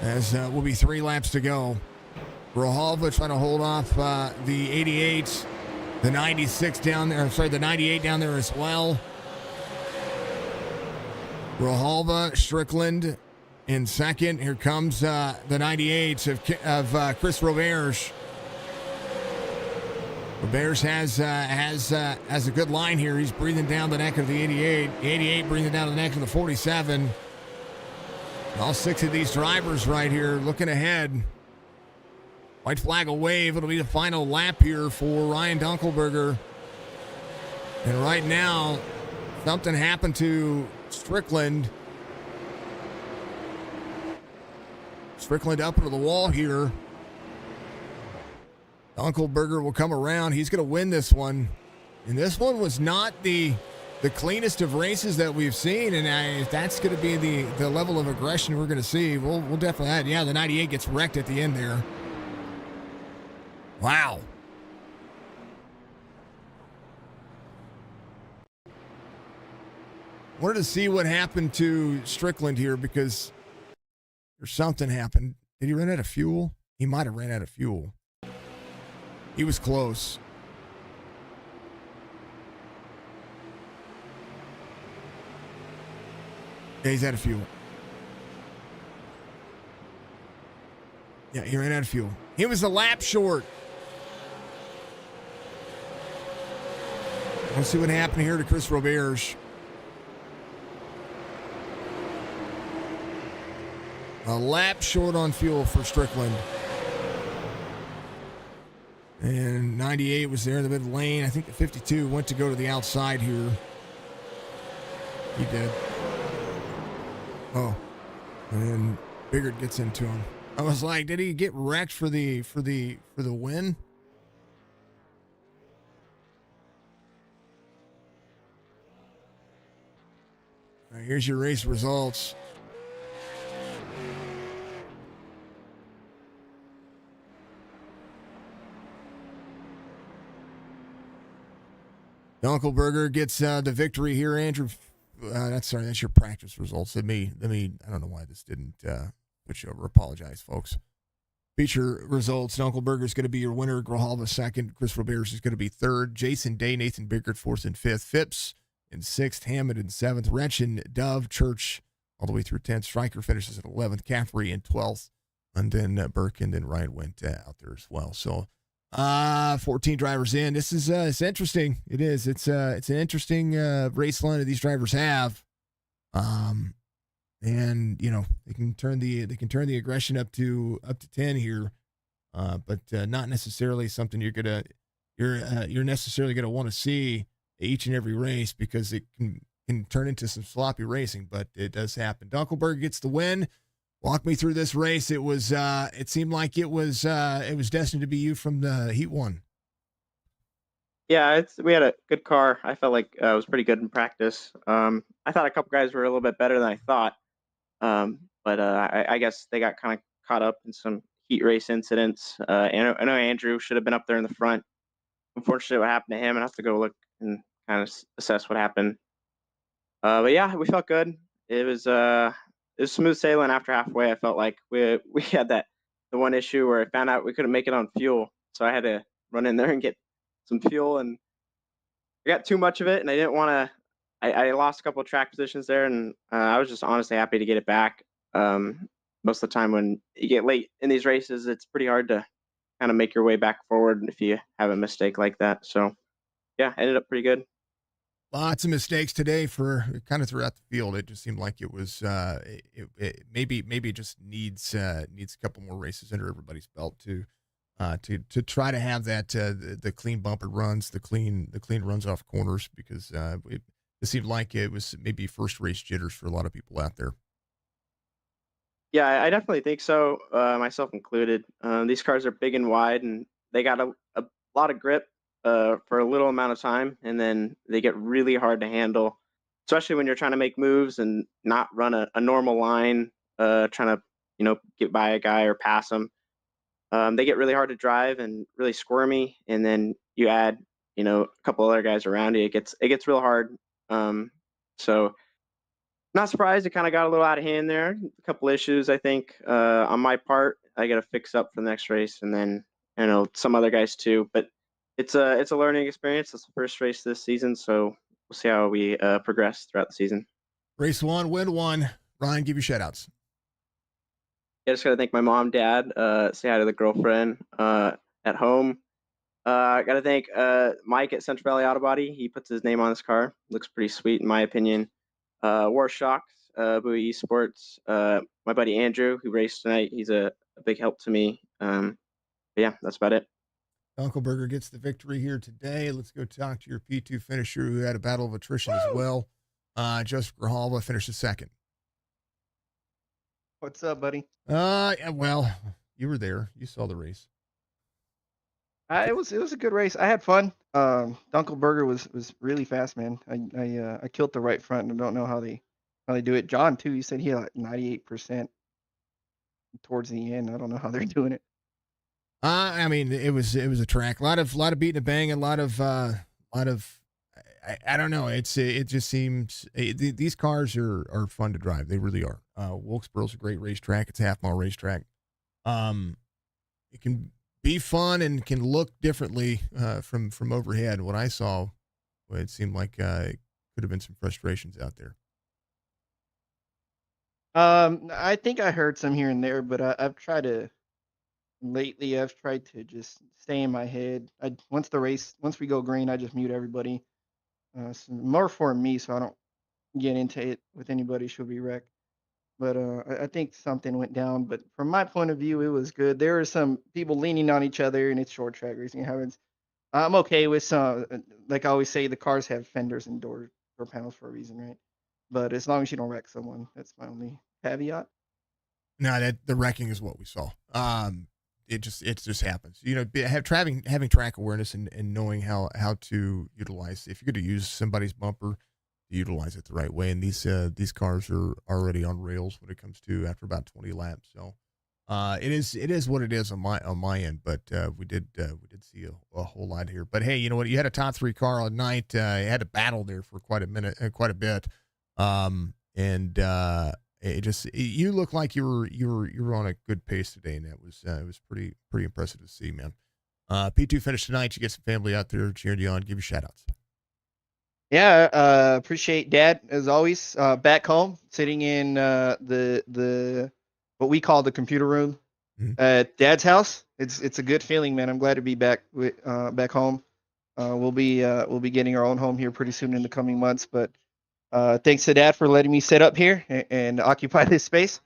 As will be 3 laps to go. Grijalva trying to hold off the 88, the 96 down there. The 98 down there as well. Grijalva, Strickland in second. Here comes the 98 of Chris Roberge. Roberge has a good line here. He's breathing down the neck of the 88. The 88 breathing down the neck of the 47. All 6 of these drivers right here looking ahead. White flag will wave. It'll be the final lap here for Ryan Dunkelberger. And right now, something happened to Strickland. Strickland up into the wall here. Dunkelberger will come around. He's going to win this one. And this one was not the cleanest of races that we've seen. And that's going to be the level of aggression we're going to see. We'll definitely add. Yeah, the 98 gets wrecked at the end there. Wow. Wanted to see what happened to Strickland here because there's something happened. Did he run out of fuel? He might have ran out of fuel. He was close. Yeah, he's out of fuel. Yeah, he ran out of fuel. He was a lap short. Let's see what happened here to Chris Roberge. A lap short on fuel for Strickland. And 98 was there in the mid lane. I think the 52 went to go to the outside here. He did. Oh. And then Biggert gets into him. I was like, did he get wrecked for the win? All right, here's your race results. Dunkelberger gets the victory here. Andrew, that's your practice results. Let me. I don't know why this didn't switch over. Apologize, folks. Feature results. Dunkelberger is going to be your winner. Grijalva second. Chris Roberge is going to be third. Jason Day, Nathan Biggert fourth and fifth. Phipps in sixth. Hammond in seventh. Wretchen, Dove, Church all the way through 10th. Stryker finishes at 11th. Caffrey in 12th. And then Burke and then Ryan went out there as well. So 14 drivers in. This is it's interesting. It is. It's an interesting race line that these drivers have. And you know they can turn the aggression up to 10 here, but not necessarily something you're necessarily gonna want to see each and every race because it can turn into some sloppy racing. But it does happen. Dunkelberg gets the win. Walk me through this race. It was it seemed like it was destined to be you from the Heat 1. Yeah, we had a good car. I felt like it was pretty good in practice. I thought a couple guys were a little bit better than I thought. But I guess they got kind of caught up in some heat race incidents. And I know Andrew should have been up there in the front. Unfortunately, what happened to him, I have to go look and kind of assess what happened. But yeah, we felt good. It was smooth sailing after halfway. I felt like we had the one issue where I found out we couldn't make it on fuel, so I had to run in there and get some fuel, and I got too much of it, and I didn't want to. I lost a couple of track positions there, and I was just honestly happy to get it back. Most of the time when you get late in these races, it's pretty hard to kind of make your way back forward if you have a mistake like that. So yeah, ended up pretty good. Lots of mistakes today for kind of throughout the field. It just seemed like it was maybe it just needs a couple more races under everybody's belt to try to have that the clean bumper runs, the clean runs off corners because it seemed like it was maybe first race jitters for a lot of people out there. Yeah, I definitely think so, myself included. These cars are big and wide, and they got a lot of grip for a little amount of time, and then they get really hard to handle, especially when you're trying to make moves and not run a normal line, trying to get by a guy or pass them. They get really hard to drive and really squirmy, and then you add a couple other guys around you, it gets real hard. So not surprised. It kind of got a little out of hand there. A couple issues, I think, on my part. I got to fix up for the next race, and then some other guys too. But it's a learning experience. It's the first race this season, so we'll see how we progress throughout the season. Race one, win one. Ryan, give your shout outs. I just gotta thank my mom, dad. Say hi to the girlfriend at home. I gotta thank Mike at Central Valley Auto Body. He puts his name on his car. Looks pretty sweet in my opinion. War Shocks, Bowie Esports, my buddy Andrew, who raced tonight. He's a big help to me. But yeah, that's about it. Uncle Burger gets the victory here today. Let's go talk to your P2 finisher who had a battle of attrition as well. Joseph Grijalva finished second. What's up, buddy? Yeah, well, you were there. You saw the race. It was a good race. I had fun. Dunkelberger was really fast, man. I killed the right front. And I don't know how they do it. John too. He said he had like 98% towards the end. I don't know how they're doing it. I mean, it was a track. A lot of beating and bang, a lot of I don't know. It just seems these cars are fun to drive. They really are. Wilkesboro's a great racetrack. It's a half mile racetrack. It can be fun and can look differently from overhead. What I saw, it seemed like it could have been some frustrations out there. I think I heard some here and there, but I've tried to lately. I've tried to just stay in my head. Once we go green, I just mute everybody. So more for me, so I don't get into it with anybody. She'll be wrecked. But I think something went down. But from my point of view, it was good. There were some people leaning on each other, and it's short track racing. It happens. I'm okay with some. Like I always say, the cars have fenders and door panels for a reason, right? But as long as you don't wreck someone, that's my only caveat. No, that the wrecking is what we saw. It just happens. Having track awareness and knowing how to utilize. If you're going to use somebody's bumper, utilize it the right way. And these cars are already on rails when it comes to after about 20 laps. So it is what it is on my end. But we did see a whole lot here. But hey, you know what? You had a top three car all night. You had a battle there for quite a bit. You look like you were on a good pace today, and it was pretty impressive to see, man. P2 finished tonight. You get some family out there cheering you on. Give you shout outs. Yeah, appreciate Dad as always. Back home, sitting in the what we call the computer room at Dad's house. It's a good feeling, man. I'm glad to be back back home. We'll be getting our own home here pretty soon in the coming months. But thanks to Dad for letting me set up here and occupy this space,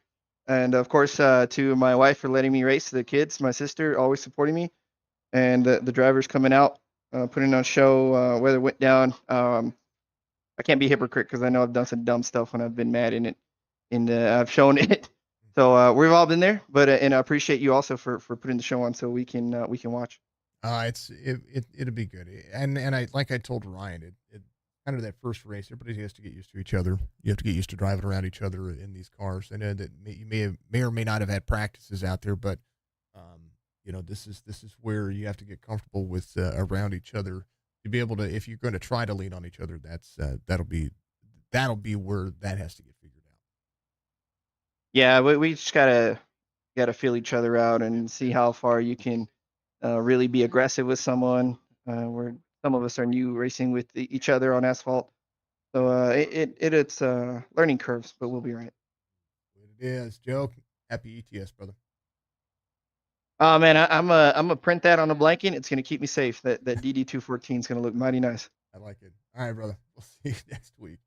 and of course to my wife for letting me race. The kids, my sister, always supporting me, and the drivers coming out. Putting on a show, whether it went down. I can't be a hypocrite because I know I've done some dumb stuff when I've been mad in it, and I've shown it. So we've all been there, but and I appreciate you also for putting the show on so we can watch. It'll be good, and I like I told Ryan, it kind of that first race, everybody has to get used to each other. You have to get used to driving around each other in these cars. I know that you may or may not have had practices out there, but this is where you have to get comfortable with around each other to be able to. If you're going to try to lean on each other, that'll be where that has to get figured out. Yeah, we just gotta feel each other out and see how far you can really be aggressive with someone. Where some of us are new racing with each other on asphalt, so it's learning curves, but we'll be right. It is, Joe. Happy ETS, brother. Oh man, I'm a print that on a blanket. It's gonna keep me safe. That DD214 is gonna look mighty nice. I like it. All right, brother. We'll see you next week.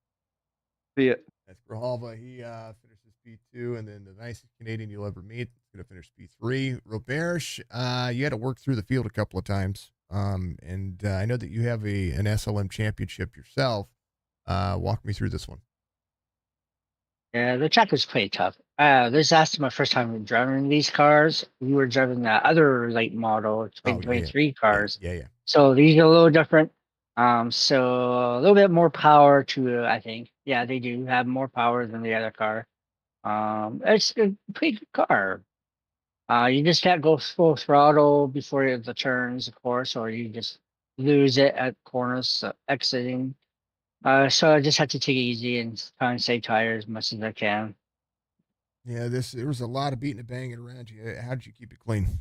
See ya. That's Grijalva. He finishes P2, and then the nicest Canadian you'll ever meet is going to finish P3. Roberge, you had to work through the field a couple of times. And I know that you have an SLM championship yourself. Walk me through this one. Yeah, the track was pretty tough. This is actually my first time driving these cars. We were driving the other late model 2023 cars. Yeah. So these are a little different. So a little bit more power to I think. Yeah, they do have more power than the other car. It's a pretty good car. You just can't go full throttle before the turns, of course, or you just lose it at corners, exiting. So I just had to take it easy and try and save tires as much as I can. Yeah, there was a lot of beating and banging around you. How did you keep it clean?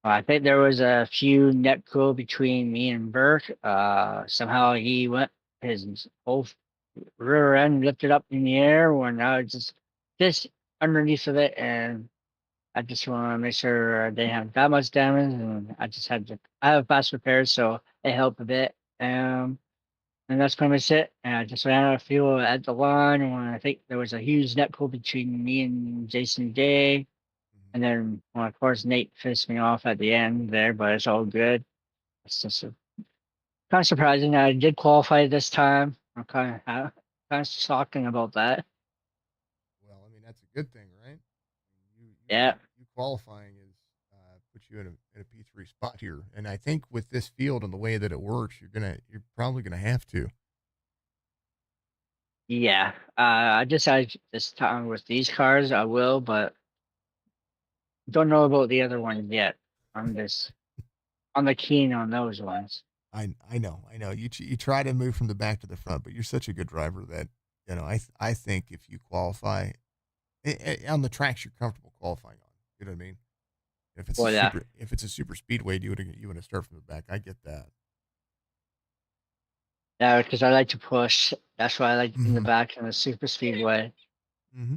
I think there was a few net cool between me and Burke. Somehow he went his whole rear end lifted up in the air when I was just underneath of it, and I just want to make sure I didn't have that much damage, and I have fast repairs, so it helped a bit. And that's pretty much it. And I just ran out of fuel at the line when I think there was a huge net pull between me and Jason Day. And then, well, of course, Nate pissed me off at the end there, but it's all good. It's just kind of surprising. I did qualify this time. I'm kind of shocking about that. Well, I mean, that's a good thing, right? Yeah. You qualifying is puts you in a P3 spot here, and I think with this field and the way that it works, you're probably gonna have to. Yeah. I decided this time with these cars I will, but don't know about the other ones yet. I'm the keen on those ones. I know. You try to move from the back to the front, but you're such a good driver that I think if you qualify on the tracks you're comfortable qualifying on, you know what I mean. If it's a super speedway, you want to start from the back. I get that. Yeah, because I like to push. That's why I like in the back in the super speedway. Mm-hmm.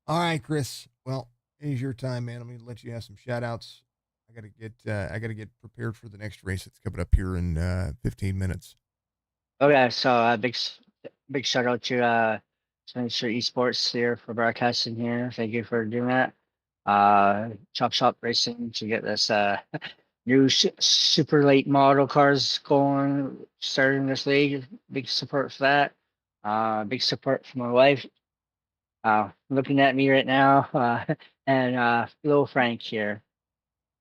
All right, Chris. Well, it is your time, man. I'm going to let you have some shout outs. I gotta get prepared for the next race that's coming up here in 15 minutes. Okay, so big shout out to Signature Esports here for broadcasting here. Thank you for doing that. Chop Shop Racing to get this new super late model cars going, starting this league. Big support for that. Big support for my wife. Looking at me right now, and little Frank here.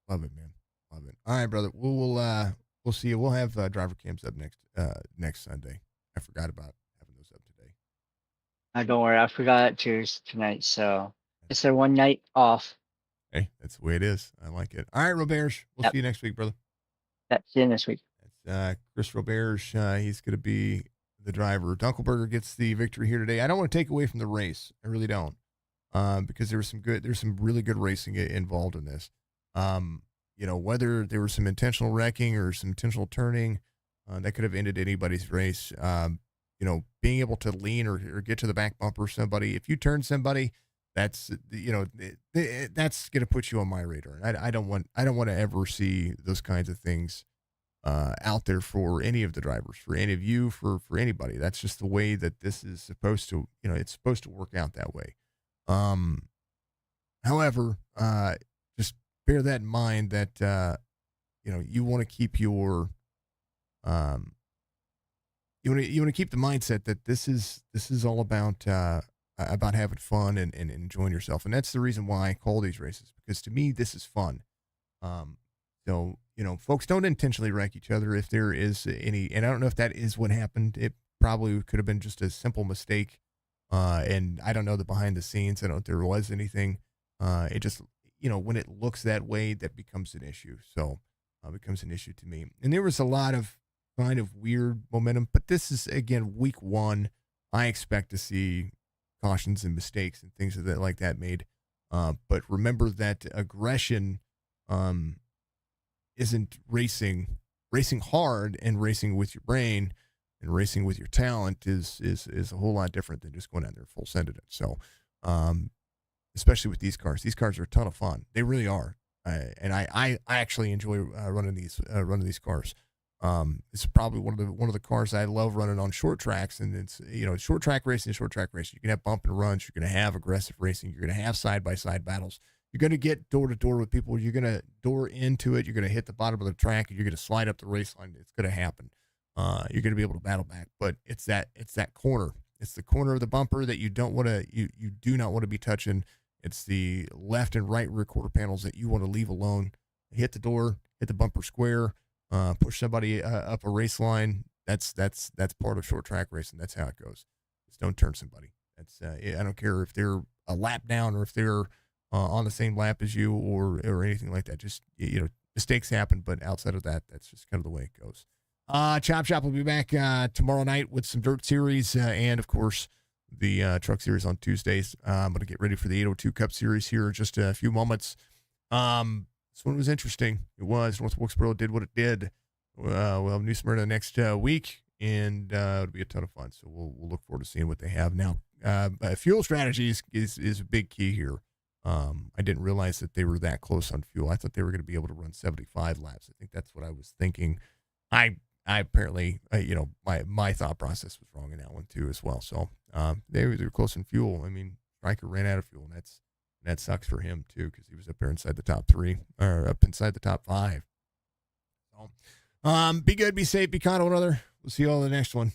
Love it, man. Love it. All right, brother. We'll see you. We'll have driver cams up next Sunday. I forgot about having those up today. Don't worry, I forgot it tonight, so it's their one night off. Hey, that's the way it is. I like it. All right, Roberge. We'll see you next week, brother. See you next week. That's Chris Roberge. He's going to be the driver. Dunkelberger gets the victory here today. I don't want to take away from the race. I really don't, because there's some really good racing involved in this. Whether there was some intentional wrecking or some intentional turning, that could have ended anybody's race. Being able to lean or get to the back bumper of somebody, if you turn somebody, that's that's going to put you on my radar. And I don't want to ever see those kinds of things out there for any of the drivers, for any of you, for anybody. That's just the way that this is supposed to, it's supposed to work out that way. However, just bear that in mind that, you want to keep your, you want to keep the mindset that this is all about having fun and enjoying yourself. And that's the reason why I call these races, because to me, this is fun. So, folks, don't intentionally wreck each other if there is any, and I don't know if that is what happened. It probably could have been just a simple mistake. And I don't know the behind the scenes. I don't know if there was anything. It just, when it looks that way, that becomes an issue. So it becomes an issue to me. And there was a lot of kind of weird momentum, but this is, again, week one. I expect to see cautions and mistakes and things like that made. But remember that aggression isn't racing hard, and racing with your brain and racing with your talent is a whole lot different than just going out there full sending it. So especially with these cars. These cars are a ton of fun. They really are. And I actually enjoy running these cars. It's probably one of the cars I love running on short tracks, and it's short track racing is short track racing. You can have bump and runs. You're going to have aggressive racing. You're going to have side by side battles. You're going to get door to door with people. You're going to door into it. You're going to hit the bottom of the track, and you're going to slide up the race line. It's going to happen. You're going to be able to battle back, but it's that corner. It's the corner of the bumper that you do not want to be touching. It's the left and right rear quarter panels that you want to leave alone. Hit the door, hit the bumper square, push somebody up a race line. That's part of short track racing. That's how it goes. Just don't turn somebody. I don't care if they're a lap down or if they're on the same lap as you or anything like that. Just mistakes happen, but outside of that, that's just kind of the way it goes. Chop Shop will be back tomorrow night with some Dirt Series and, of course, the Truck Series on Tuesdays. I'm going to get ready for the 802 Cup Series here in just a few moments. This one was interesting. It was. North Wilkesboro did what it did. We'll have New Smyrna next week, and it'll be a ton of fun. So we'll look forward to seeing what they have now. Fuel strategy is a big key here. I didn't realize that they were that close on fuel. I thought they were going to be able to run 75 laps. I think that's what I was thinking. I apparently, my thought process was wrong in that one too as well. So they were close in fuel. I mean, Stryker ran out of fuel, and that sucks for him too because he was up there inside the top 3 or up inside the top 5. So, be good, be safe, be kind to one another. We'll see you all in the next one.